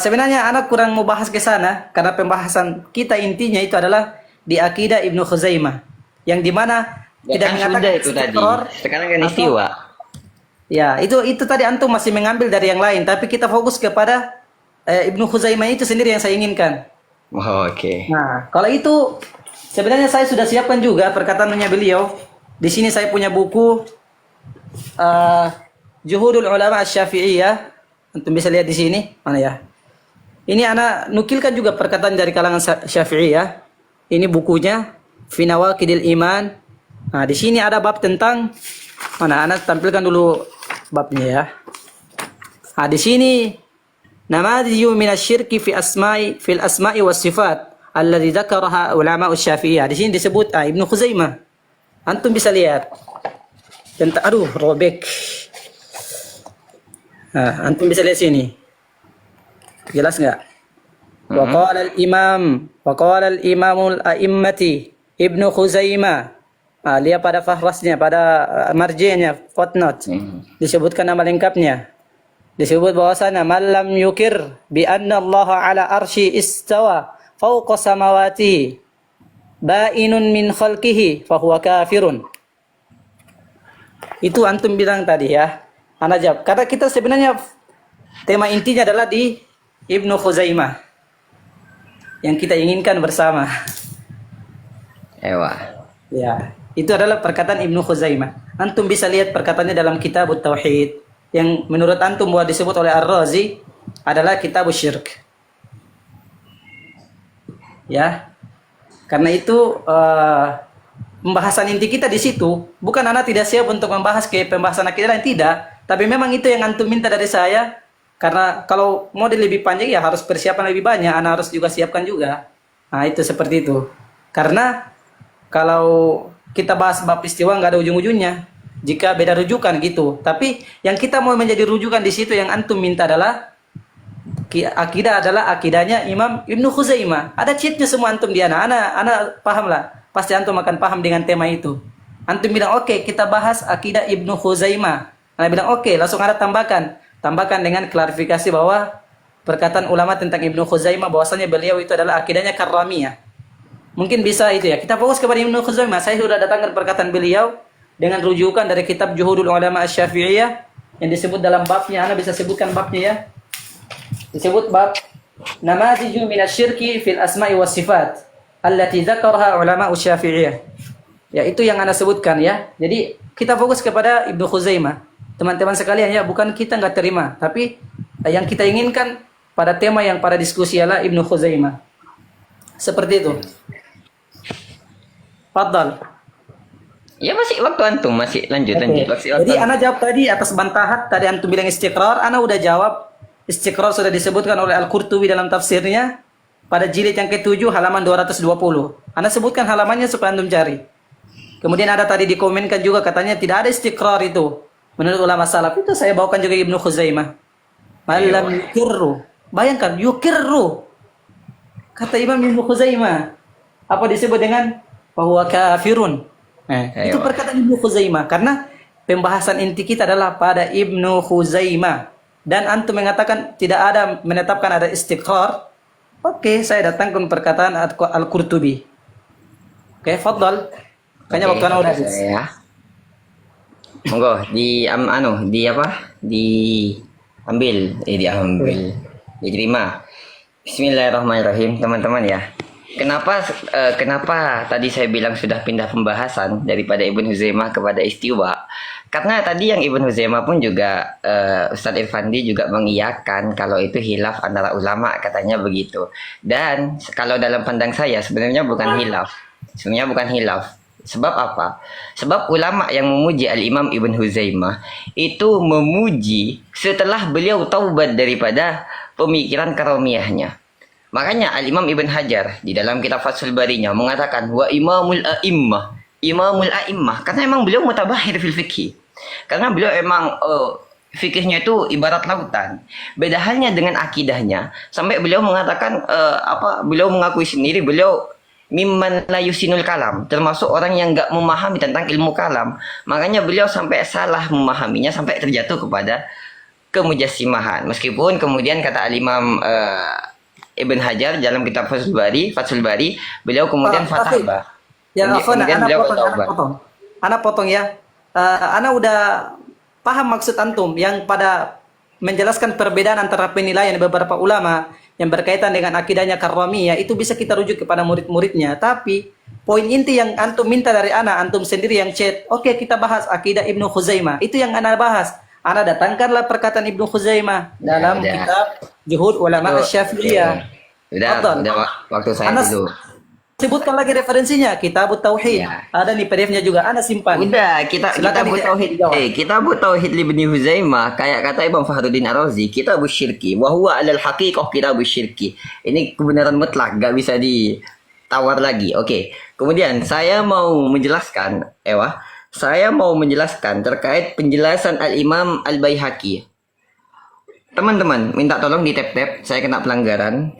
A: sebenarnya anak kurang mau bahas ke sana karena pembahasan kita intinya itu adalah di akidah Ibnu Khuzaimah yang dimana
B: Ya,
A: tidak
B: kan
A: mengatakan
B: sudah itu tadi.
A: istiqrar.
B: Sekarang kan istiwa.
A: Ya, itu tadi antum masih mengambil dari yang lain, tapi kita fokus kepada Ibnu Khuzaimah itu sendiri yang saya inginkan.
B: Oh, oke.
A: Nah, kalau itu sebenarnya saya sudah siapkan juga perkataannya beliau. Di sini saya punya buku Juhudul Ulama Asy-Syafi'iyah. Antum bisa lihat di sini. Mana ya? Ini anak nukilkan juga perkataan dari kalangan Syafi'iyah. Ini bukunya Fi Nawaqidil Iman. Nah, di sini ada bab tentang mana anak tampilkan dulu babnya ya. Nah, di sini namadhiyu minasyirki fil asma'i was sifat alladhi dzakaraha ulama Asy-Syafi'iyah. Di sini disebut Ibnu Khuzaimah. Antum bisa lihat. Tentang robek. Nah, antum bisa lihat sini. Jelas enggak? Wa qala al-imamul a'immati Ibnu Khuzaimah. Lihat pada fahrasnya, pada marji'nya, footnote. Disebutkan nama lengkapnya. Disebut bahwasanya man lam yukir bi anna Allah ala arsy istawa fawqa samawati ba'inun min khalqihi fa huwa kafirun. Itu antum bilang tadi ya. Ana jawab. Karena kita sebenarnya tema intinya adalah di Ibnu Khuzaimah yang kita inginkan bersama.
B: Ewa.
A: Ya, itu adalah perkataan Ibnu Khuzaimah. Antum bisa lihat perkataannya dalam Kitab Tauhid yang menurut antum bahwa disebut oleh Ar-Razi adalah Kitab Syirk. Ya. Karena itu pembahasan inti kita di situ, bukan anak tidak siap untuk membahas ke pembahasan akidah lain, tidak, tapi memang itu yang antum minta dari saya. Karena kalau model lebih panjang ya harus persiapan lebih banyak, anak harus juga siapkan juga. Nah, itu seperti itu. Karena kalau kita bahas bab istiwa nggak ada ujung-ujungnya jika beda rujukan gitu. Tapi yang kita mau menjadi rujukan di situ yang antum minta adalah akidah adalah akidahnya Imam Ibnu Khuzaimah. Ada cheatnya semua antum di anak paham lah. Pasti antum akan paham dengan tema itu. Antum bilang oke, kita bahas akidah Ibnu Khuzaimah. Anak bilang oke, langsung ada tambahkan dengan klarifikasi bahwa perkataan ulama tentang Ibnu Khuzaimah bahwasanya beliau itu adalah akidahnya karramiyah. Mungkin bisa itu ya. Kita fokus kepada Ibnu Khuzaimah. Saya sudah datangkan perkataan beliau dengan rujukan dari kitab Juhudul Ulama Asy-Syafi'iyah yang disebut dalam babnya. Anda bisa sebutkan babnya ya. Disebut bab Namadhiju minasyirki fil asma'i was sifat allati dzakaraha ulama Asy-Syafi'iyah. Ya, itu yang Anda sebutkan ya. Jadi kita fokus kepada Ibnu Khuzaimah. Teman-teman sekalian ya, bukan kita nggak terima, tapi yang kita inginkan pada tema yang pada diskusi adalah Ibnu Khuzaimah. Seperti itu. Fadal.
B: Ya, masih waktu antum, masih lanjut.
A: Jadi ana jawab tadi atas bantahan tadi antum bilang istiqrar, ana udah jawab. Istiqrar sudah disebutkan oleh Al-Qurtubi dalam tafsirnya pada jilid yang ke-7 halaman 220. Ana sebutkan halamannya supaya antum cari. Kemudian ada tadi dikomenkan juga katanya tidak ada istiqrar itu. Menurut ulama salaf itu saya bawakan juga Ibnu Khuzaimah. Malam yukirru. Bayangkan yukirru. Kata Imam Ibnu Khuzaimah. Apa disebut dengan bahwa kafirun. Itu perkataan Ibnu Khuzaimah karena pembahasan inti kita adalah pada Ibnu Khuzaimah dan antum mengatakan tidak ada menetapkan ada istiqrar. Oke, saya datangkan perkataan Al-Qurtubi. Oke, fadhal. Kayaknya waktu udah habis.
B: Ya. Monggo di Ambil, diambil, diterima. Bismillahirrahmanirrahim, teman-teman ya. Kenapa tadi saya bilang sudah pindah pembahasan daripada Ibn Huzaimah kepada istiwa? Karena tadi yang Ibn Huzaimah pun juga Ustadz Irfandi juga mengiyakan kalau itu hilaf antara ulama, katanya begitu. Dan kalau dalam pandang saya sebenarnya bukan hilaf. Sebenarnya bukan hilaf. Sebab apa? Sebab ulama yang memuji Al-Imam Ibn Huzaimah itu memuji setelah beliau taubat daripada pemikiran karomiyahnya. Makanya Al-Imam Ibn Hajar di dalam kitab Fathul Barinya mengatakan wa imamul a'immah, imamul a'immah, karena emang beliau mutabahir fil fikih. Karena beliau emang fikihnya itu ibarat lautan. Beda halnya dengan akidahnya, sampai beliau mengatakan beliau mengakui sendiri beliau mimman la yusinul kalam, termasuk orang yang enggak memahami tentang ilmu kalam. Makanya beliau sampai salah memahaminya, sampai terjatuh kepada kemujassimahan. Meskipun kemudian kata Al-Imam Ibn Hajar dalam kitab Fathul Bari, beliau kemudian fatwa.
A: Ya,
B: Kemudian beliau
A: Ana potong ya. Ana udah paham maksud antum yang pada menjelaskan perbedaan antara penilaian beberapa ulama yang berkaitan dengan akidahnya karramiyah, itu bisa kita rujuk kepada murid-muridnya. Tapi poin inti yang antum minta dari ana, antum sendiri yang chat, oke, kita bahas akidah Ibnu Khuzaimah. Itu yang ana bahas. Ana datangkanlah perkataan Ibnu Khuzaimah dalam kitab Juhud Ulama Asy-Syafi'iyah.
B: Udah waktu saya dulu.
A: Sebutkan lagi referensinya, Kitab Tauhid. Ya. Ada nih PDF-nya juga, ana simpan.
B: Udah, kita buat tauhid. Kita buat tauhid Ibnu Huzaimah, kayak kata Imam Fakhruddin Ar-Razi, kita syirki wa huwa 'alal haqiqah kita syirki. Ini kebenaran mutlak, gak bisa ditawar lagi. Oke. Kemudian saya mau menjelaskan terkait penjelasan Al-Imam Al-Baihaqi. Teman-teman, minta tolong di tap-tap, saya kena pelanggaran.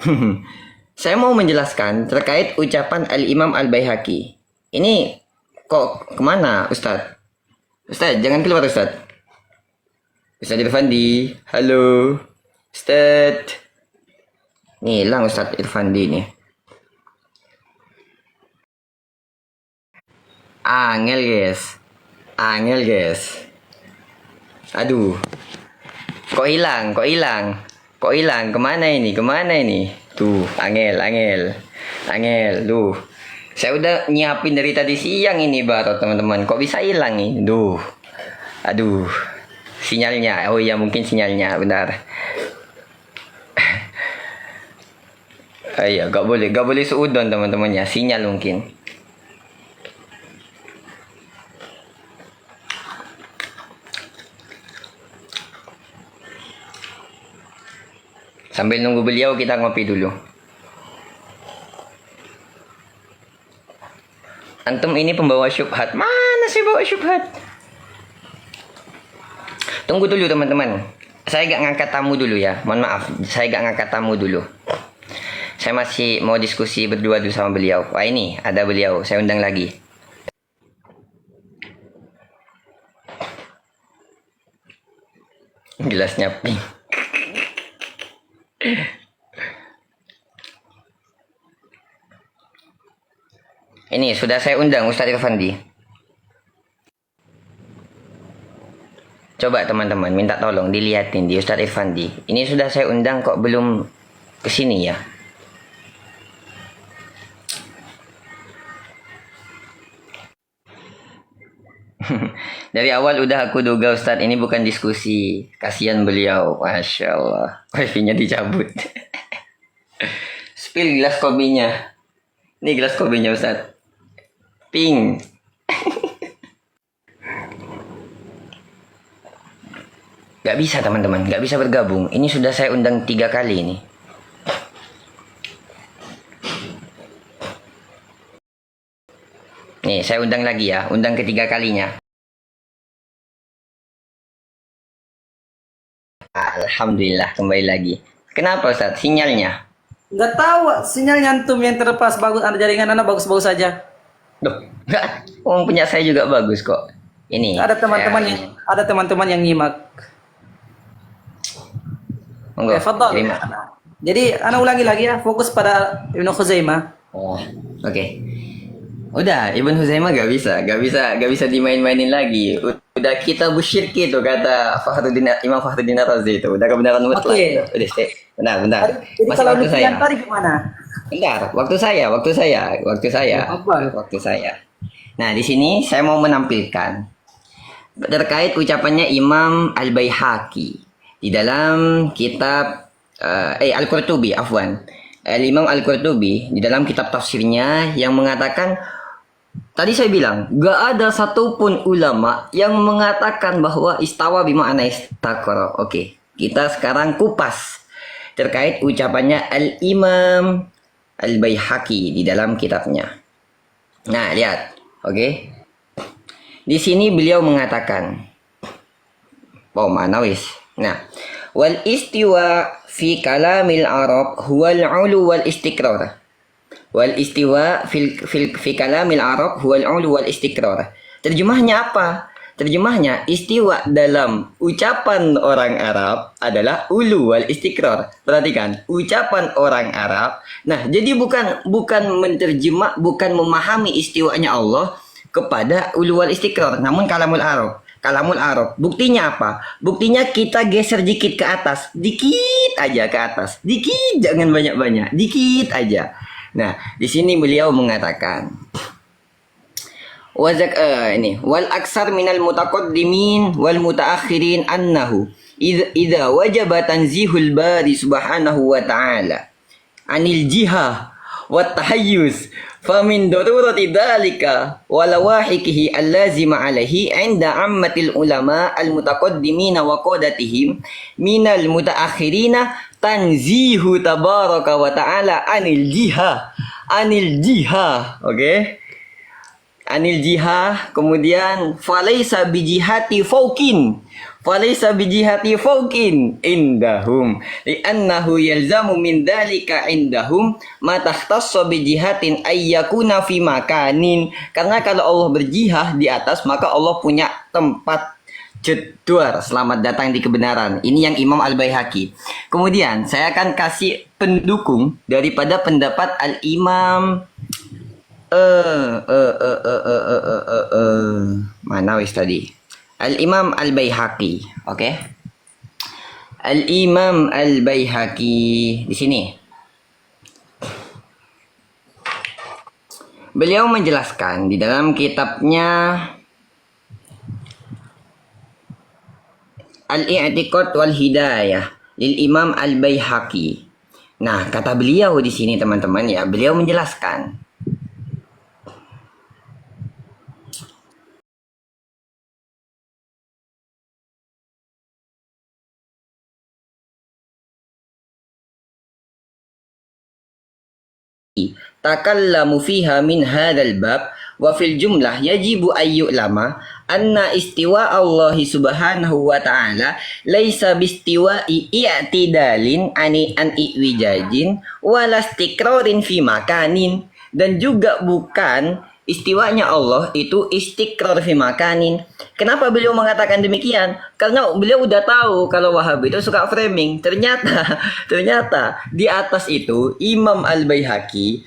B: Saya mau menjelaskan terkait ucapan Al-Imam Al-Baihaqi. Ini kok kemana, Ustadz? Ustadz, jangan keluar, Ustadz. Ustadz Irfandi, halo. Ustadz. Nih, hilang Ustadz Irfandi nih. Angel, guys. Aduh. Kok hilang? Kemana ini? Tuh, Angel. Duh. Saya udah nyiapin dari tadi siang ini baru, teman-teman. Kok bisa hilang nih? Duh. Aduh. Sinyalnya. Oh iya, mungkin sinyalnya. Benar. Iya, gak boleh seudon, teman-teman ya. Sinyal mungkin. Sambil nunggu beliau, kita ngopi dulu. Antum ini pembawa syubhat. Mana sih bawa syubhat? Tunggu dulu, teman-teman. Saya gak ngangkat tamu dulu ya. Mohon maaf, saya gak ngangkat tamu dulu. Saya masih mau diskusi berdua dulu sama beliau. Wah, ini ada beliau. Saya undang lagi. Gelasnya pink. Ini sudah saya undang Ustadz Irfandi. Coba teman-teman minta tolong dilihatin di Ustadz Irfandi. Ini sudah saya undang kok belum kesini ya. Dari awal udah aku duga Ustadz ini bukan diskusi. Kasihan beliau. Masya Allah. Wifi-nya dicabut. Spill gelas kopinya. Ini gelas kopinya Ustadz. Pink. Gak bisa teman-teman. Gak bisa bergabung. Ini sudah saya undang 3 kali ini. Nih saya undang lagi ya. Undang ketiga kalinya. Alhamdulillah kembali lagi. Kenapa Ustaz? Sinyalnya?
A: Nggak tahu, sinyalnya antum yang terlepas bagus, ada jaringan anak bagus-bagus saja.
B: Loh, enggak. Punya saya juga bagus kok. Ini.
A: Ada teman-teman yang nyimak.
B: Monggo.
A: Terima. Jadi, ana ulangi lagi ya, fokus pada Ibnu Khuzaimah.
B: Oh, oke. Udah, Ibn Huzaimah gak bisa dimain-mainin lagi. udah kita busyirki itu kata Imam Fakhruddin Razi itu. Udah kebenaran mutlak.
A: Oke.
B: Udah, bentar.
A: Jadi
B: Masih
A: kalau
B: waktu saya.
A: Lutfian tadi gimana?
B: Bentar, waktu saya. Nah, di sini saya mau menampilkan terkait ucapannya Imam Al-Baihaqi di dalam kitab Al-Qurtubi, afwan. Imam Al-Qurtubi di dalam kitab tafsirnya yang mengatakan, tadi saya bilang gak ada satupun ulama yang mengatakan bahwa istawa bima'na istaqara. Oke, kita sekarang kupas terkait ucapannya Al-Imam Al-Baihaqi di dalam kitabnya. Nah, lihat. Oke. Di sini beliau mengatakan, oh, mana wis. Nah, wal istiwa fi kalamil Arab huwal ulu wal istiqrar. Wal istiwa fi kalamil Arab huwal ulu wal istiqrar. Terjemahnya apa? Terjemahnya, istiwa dalam ucapan orang Arab adalah ulu wal istiqrar. Perhatikan, ucapan orang Arab. Nah, jadi bukan menterjemah, bukan memahami istiwanya Allah kepada ulu wal istiqrar, namun kalamul Arab. Kalamul Arab. Buktinya apa? Buktinya kita geser dikit ke atas, dikit aja ke atas, dikit, jangan banyak-banyak, dikit aja. Nah, di sini beliau mengatakan, wal aksar minal mutaqaddimin wal mutaakhirin annahu idza wajaba tanzihul bari subhanahu wa ta'ala anil jihah wa tahayyuz famin darurati dhalika wa lawahikihi allazima alaihi inda ammatil ulama al mutaqaddimina wa qadatihim minal mutaakhirina tanzihu tabaraka wa ta'ala anil jihah. Oke. Anil jihah, kemudian falaysa bijihati fawqin indahum li'annahu yalzamu min dhalika indahum ma takhtassa bijihatin ayyakuna fi makanin, karena kalau Allah berjihah di atas maka Allah punya tempat jedwar, selamat datang di kebenaran. Ini yang Imam Al-Baihaqi. Kemudian saya akan kasih pendukung daripada pendapat Al-Imam mana wis tadi? Al-Imam Al-Baihaqi, oke? Al-Imam Al-Baihaqi di sini. Beliau menjelaskan di dalam kitabnya Al-I'tiqad wal Hidayah lil Imam Al-Baihaqi. Nah, kata beliau di sini teman-teman ya, beliau menjelaskan takallamu fiha min hadzal bab wa fil jumlah yajibu ayyu lama anna istiwa Allah subhanahu wa ta'ala laisa bistiwa'i i'tidalin an iwijajin wala istiqrarin fi makanin, dan juga bukan istiwanya Allah itu istiqrar fi makanin. Kenapa beliau mengatakan demikian? Karena beliau udah tahu kalau Wahabi itu suka framing. Ternyata di atas itu Imam Al-Baihaqi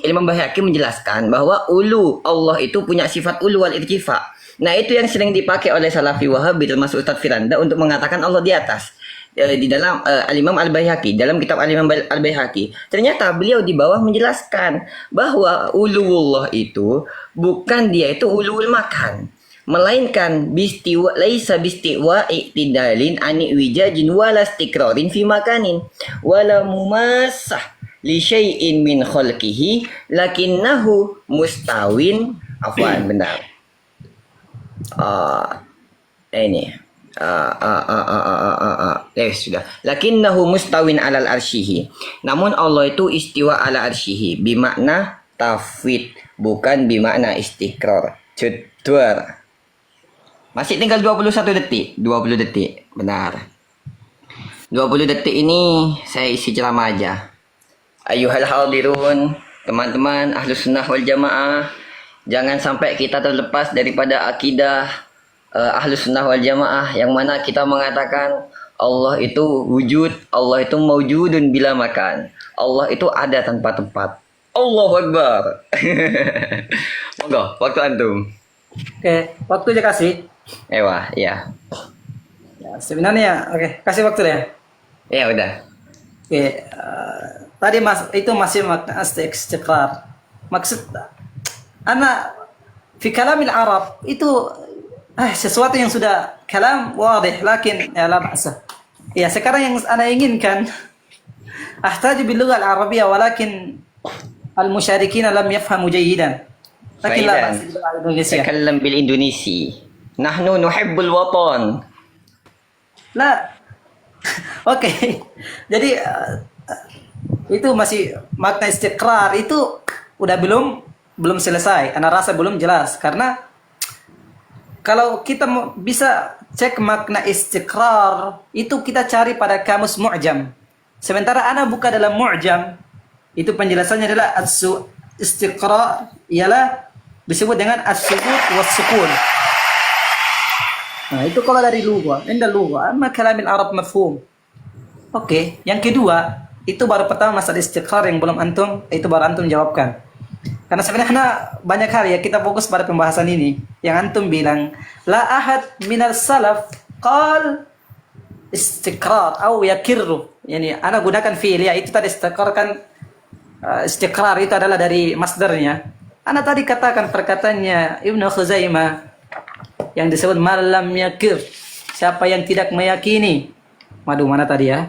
B: Imam Baihaqi menjelaskan bahwa ulu Allah itu punya sifat ulu wal irtifa. Nah, itu yang sering dipakai oleh Salafi Wahabi termasuk Ustadz Firanda untuk mengatakan Allah di atas. Di dalam Al-Imam Al-Baihaqi, dalam kitab Al-Imam Al-Baihaqi, ternyata beliau di bawah menjelaskan bahwa uluwullah itu bukan dia itu uluwul makan, melainkan bistiwa laisa bistiwa i'tidalin ani wijajin wala istiqrarin fi makanin wala mumassah li syai'in min khalqihi lakinnahu mustawin benar. Ini sudah. Lakinnahu mustawin alal arsyihi. Namun Allah itu istiwa ala arsyihi bimakna tafwid, bukan bimakna istiqrar. Jedwar. Masih tinggal 21 detik. 20 detik. Benar. 20 detik ini saya isi ceramah aja. Ayuhal hadirun, teman-teman Ahlus Sunnah wal Jamaah, jangan sampai kita terlepas daripada akidah Ahlus Sunnah wal Jamaah yang mana kita mengatakan Allah itu wujud, Allah itu maujudun bila makan, Allah itu ada tanpa tempat. Allahu Akbar. Monggo, waktu antum.
A: Oke, waktu aja kasih.
B: Ewa, ya.
A: Ya, sebenarnya, oke, kasih waktu deh.
B: Ya udah.
A: Oke, tadi itu masih makna istiqrar. Maksud, anak fi kalamil Arab itu sesuatu yang sudah kalam wadih, lakin ya la ba'sa. Ya, sekarang yang ana inginkan ahtaju bil lugha al arabiyyah walakin al musyarikin lam yafhamu jayyidan. Lakin la ba'sa
B: فإذا
A: bil lugha al indonesia.
B: تكلم بالإندونيسي. نحن نحب الوطن.
A: La. Oke. Jadi itu masih makna istiqrar itu udah belum selesai. Ana rasa belum jelas karena kalau kita bisa cek makna istiqrar itu kita cari pada kamus mu'jam. Sementara ana buka dalam mu'jam itu penjelasannya adalah istiqrar ialah disebut dengan as-subut was-sukun. Nah, itu kalau dari lugha, inda lugha, amma kalamil Arab mafhum. Oke, yang kedua, itu baru pertama masalah istiqrar yang belum itu baru antum jawabkan. Karena sebenarnya banyak hal ya kita fokus pada pembahasan ini. Yang antum bilang, la ahad minal salaf qal istiqrar atau yakirru. Yani ana gunakan fi'il ya, itu tadi istiqrar kan istiqrar itu adalah dari masdarnya. Ana tadi katakan perkataannya Ibnu Khuzaimah yang disebut malam yakir, siapa yang tidak meyakini, mana tadi ya,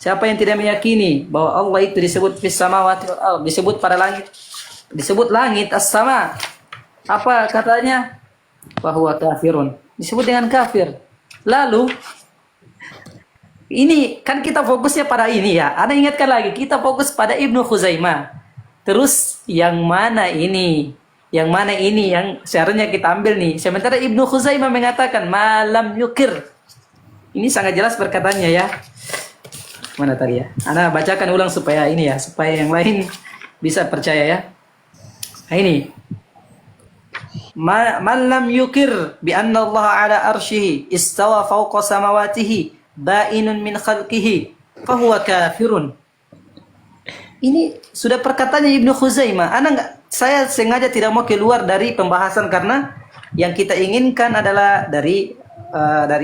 A: siapa yang tidak meyakini bahwa Allah itu disebut fis samawati wal ardh, disebut pada langit, disebut langit as-sama, apa katanya, bahwa kafirun, disebut dengan kafir. Lalu ini kan kita fokusnya pada ini ya, Anda ingatkan lagi kita fokus pada Ibnu Khuzaimah, terus yang mana ini yang seharusnya kita ambil nih. Sementara Ibnu Khuzaimah mengatakan malam yukir. Ini sangat jelas perkataannya ya. Mana tadi ya? Ana bacakan ulang supaya ini ya, supaya yang lain bisa percaya ya. Nah ini. Malam yukir bi anna Allah ala arsyihi istawa fawqa samawatihi ba'inun min khalqihi fahuwa kafirun. Ini sudah perkataannya Ibnu Khuzaimah. Saya sengaja tidak mau keluar dari pembahasan karena yang kita inginkan adalah dari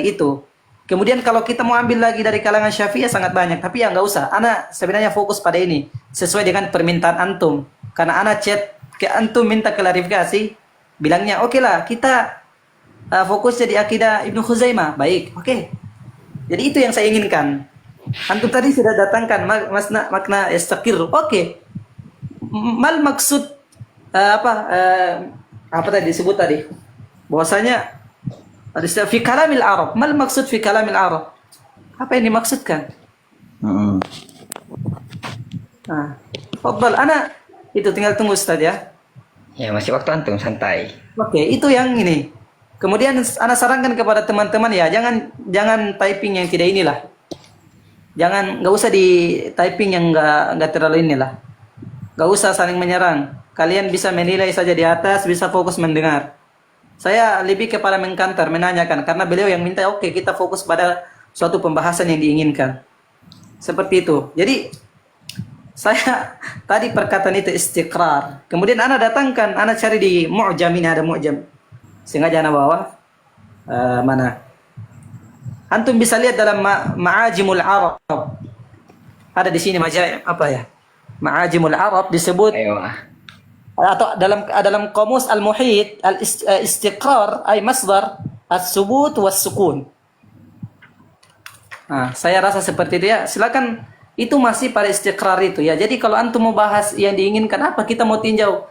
A: itu. Kemudian kalau kita mau ambil lagi dari kalangan Syafi'iyah sangat banyak, tapi ya nggak usah. Ana sebenarnya fokus pada ini sesuai dengan permintaan antum. Karena ana chat ke antum minta klarifikasi, bilangnya oke lah kita fokusnya di akidah Ibnu Khuzaimah. Baik, oke. Jadi itu yang saya inginkan. Antum tadi sudah datangkan makna istiqir. Oke. Mal maksud apa tadi disebut tadi? Bahwasanya fi kalamil Arab. Mal maksud fi kalamil Arab? Apa yang dimaksudkan? Nah, fadhal ana itu tinggal tunggu Ustaz ya.
B: Ya masih waktu antum santai.
A: Oke, itu yang ini. Kemudian ana sarankan kepada teman-teman ya, jangan typing yang tidak inilah. Nggak usah di typing yang nggak terlalu inilah. Nggak usah saling menyerang. Kalian bisa menilai saja di atas, bisa fokus mendengar. Saya lebih kepada mengkantar, menanyakan. Karena beliau yang minta, oke, kita fokus pada suatu pembahasan yang diinginkan. Seperti itu. Jadi, saya tadi perkataan itu istiqrar. Kemudian Anda datangkan, Anda cari di mu'jam, ini ada mu'jam. Sengaja Anda bawa. Mana? Antum bisa lihat dalam Ma'ajimul Arab. Ada di sini apa ya? Ma'ajimul Arab disebut
B: Ayo.
A: atau dalam kamus al-muhit al-istiqrar ay masdar as-subut was-sukun. Nah, saya rasa seperti itu ya. Silakan, itu masih pada istiqrar itu ya. Jadi kalau antum mau bahas yang diinginkan apa, kita mau tinjau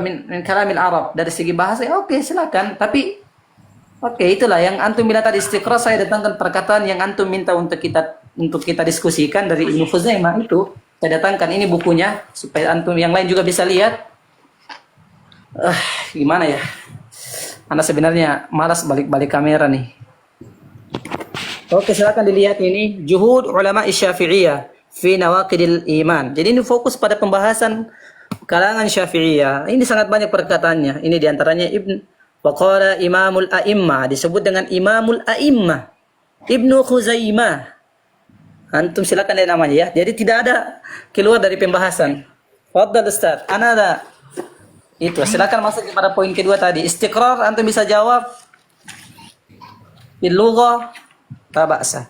A: min kalamil Arab dari segi bahasa, ya oke, silakan. Tapi oke, itulah yang antum bilang tadi istiqrar, saya datangkan perkataan yang antum minta untuk kita diskusikan dari Ibnu Khuzaimah itu. Saya datangkan ini bukunya supaya antum yang lain juga bisa lihat. Gimana ya? Anda sebenarnya malas balik-balik kamera nih. Oke, silakan dilihat ini Juhud Ulama Syafi'iyah fi Nawaqidil Iman. Jadi ini fokus pada pembahasan kalangan Syafi'iyah. Ini sangat banyak perkataannya. Ini diantaranya Waqala Imamul A'immah, disebut dengan Imamul A'immah Ibnu Khuzaimah. Antum silakan lihat namanya ya. Jadi tidak ada keluar dari pembahasan. Fadhal Ustaz. Ana ada Itu, silakan masuk kepada poin kedua tadi. Istiqrar, antum bisa jawab. Bil lughah, la ba'sa.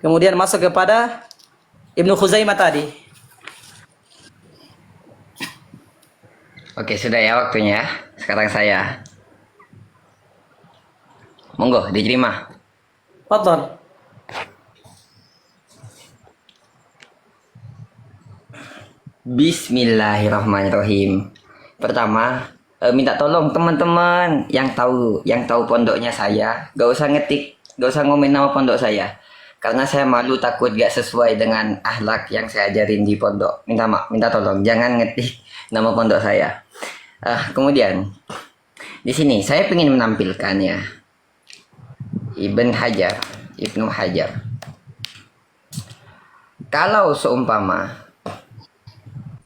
A: Kemudian masuk kepada Ibnu Khuzaimah tadi.
B: Oke, sudah ya waktunya. Sekarang saya. Monggo, diterima.
A: Fadhal.
B: Bismillahirrahmanirrahim. Pertama, minta tolong teman-teman yang tahu pondoknya saya, gak usah ngetik, gak usah ngomen nama pondok saya, karena saya malu takut gak sesuai dengan akhlak yang saya ajarin di pondok. Minta tolong jangan ngetik nama pondok saya. Kemudian di sini saya ingin menampilkannya Ibnu Hajar. Kalau seumpama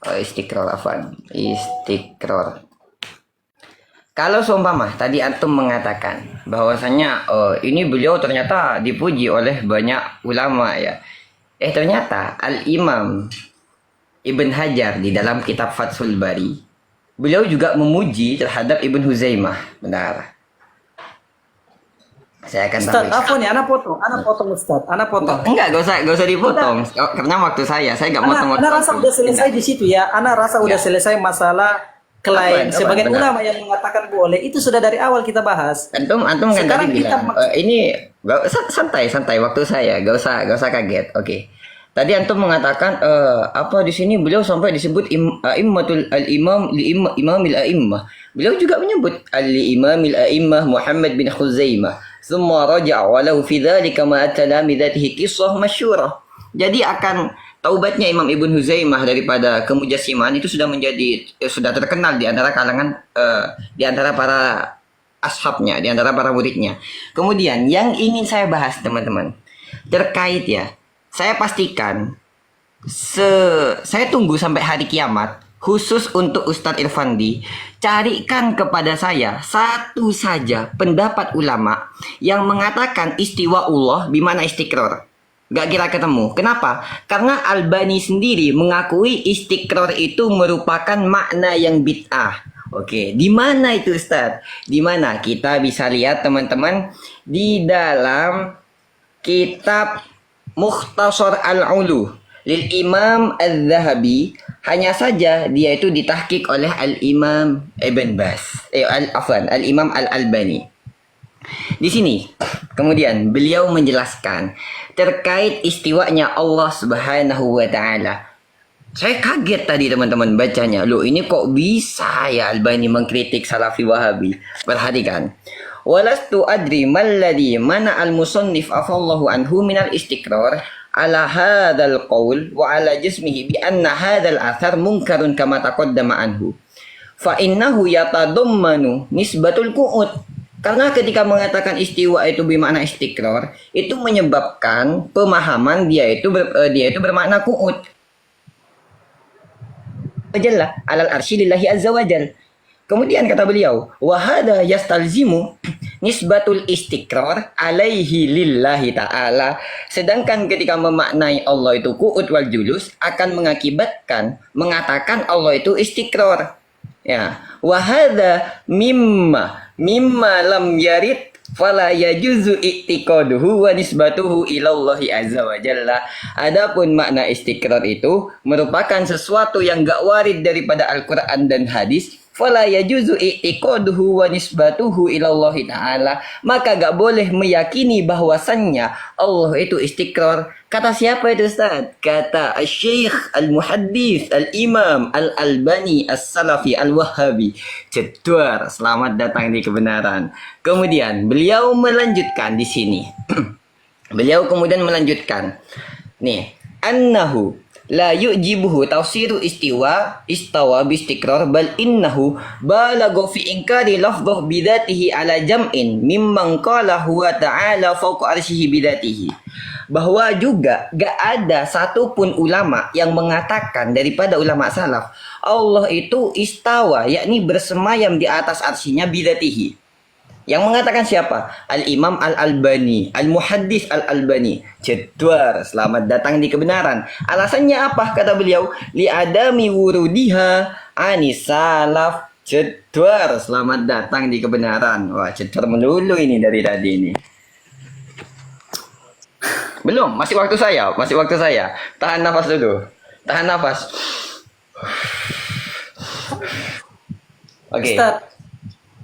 B: istiqrar. Kalau seumpama tadi antum mengatakan bahwasanya ini beliau ternyata dipuji oleh banyak ulama ya. Ternyata Al-Imam Ibn Hajar di dalam kitab Fathul Bari, beliau juga memuji terhadap Ibn Huzaimah. Benar. Saya akan
A: Ustaz, apa nih? Anak potong Ustaz. Anak potong.
B: Enggak usah dipotong. Karena waktu saya nggak motong.
A: Anak rasa udah selesai di situ ya. Anak rasa udah selesai masalah klaim. Sebagian ulama yang mengatakan boleh, itu sudah dari awal kita bahas.
B: Antum kan
A: Sekarang
B: tadi bilang ini gak santai waktu saya, gak usah kaget. Oke. Tadi antum mengatakan apa di sini beliau sampai disebut immatul al-imam li imamil a'immah. Beliau juga menyebut al-imamil a'immah Muhammad bin Khuzaimah. Summa raja'a walau fi dzalika ma talamidatihi qissah masyhurah. Jadi akan taubatnya Imam Ibn Huzaimah daripada kemujassiman itu sudah terkenal di antara kalangan di antara para ashabnya, di antara para muridnya. Kemudian yang ingin saya bahas teman-teman terkait ya, saya pastikan saya tunggu sampai hari kiamat khusus untuk Ustadz Irfandi, carikan kepada saya satu saja pendapat ulama yang mengatakan istiwa Allah bimana istiqrar. Gak kira ketemu. Kenapa? Karena Albani sendiri mengakui istiqrar itu merupakan makna yang bid'ah. Oke, di mana itu Ustadz? Di mana? Kita bisa lihat teman-teman di dalam kitab Mukhtasar Al-Ulu lil Imam Al-Zahabi. Hanya saja dia itu ditahqiq oleh Al-Imam Ibn Bas. Al-Imam Al-Albani. Di sini kemudian beliau menjelaskan terkait istiwanya Allah Subhanahu wa taala. Saya kaget tadi teman-teman bacanya. Loh, ini kok bisa ya Albani mengkritik Salafi Wahabi? Perhatikan. Walastu adri malladhi mana al-musannif afallahu anhu minal istiqrar ala hadzal qaul wa ala jismihi bi anna hadzal athar munkarun kama taqaddama anhu. Fa innahu yatadammanu nisbatul qu'ud. Karena ketika mengatakan istiwa itu bermakna istiqrar, itu menyebabkan pemahaman dia itu bermakna qu'ud. Jalla alal arsy lillahi azza wajal. Kemudian kata beliau, wa hadha yastalzimu nisbatul istiqrar alaihi lillahi ta'ala. Sedangkan ketika memaknai Allah itu qu'ud wal julus akan mengakibatkan mengatakan Allah itu istiqrar. Ya, wa hadha mimma lam yarid fala yajuzu i'tiqaduhu wa nisbatuhu ilallahi azza wa jalla. Adapun makna istiqrar itu merupakan sesuatu yang gak warid daripada Al-Qur'an dan hadis. Fala yajuzu i'tiqaduhu wa nisbatuhu ilallahi ta'ala. Maka gak boleh meyakini bahwasannya Allah itu istiqrar. Kata siapa itu Ustaz? Kata Syekh Al-Muhaddits Al-Imam Al-Albani As-Salafi Al-Wahhabi. Jedwar, selamat datang di kebenaran. Kemudian beliau melanjutkan di sini. Beliau kemudian melanjutkan. Nih, annahu la yu'jibuhu tafsiru istawa bistiqrar bal innahu balagha fi inkari lafdhuh bidatihi ala jam'in mimman qala huwa ta'ala fawqa arsyihi bidatihi. Bahwa juga gak ada satupun ulama yang mengatakan daripada ulama salaf Allah itu istawa, yakni bersemayam di atas arsy-Nya bidatihi. Yang mengatakan siapa? Al-Imam Al-Albani, Al-Muhaddits Al-Albani. Jedwar, selamat datang di kebenaran. Alasannya apa? Kata beliau, li adami wurudiha anis salaf Jedwar, selamat datang di kebenaran. Wah, jedwar melulu ini dari tadi ini. Belum, masih waktu saya, masih waktu saya. Tahan nafas dulu. Tahan nafas. Oke.
A: Ustaz,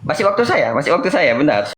B: Masih waktu saya, benar.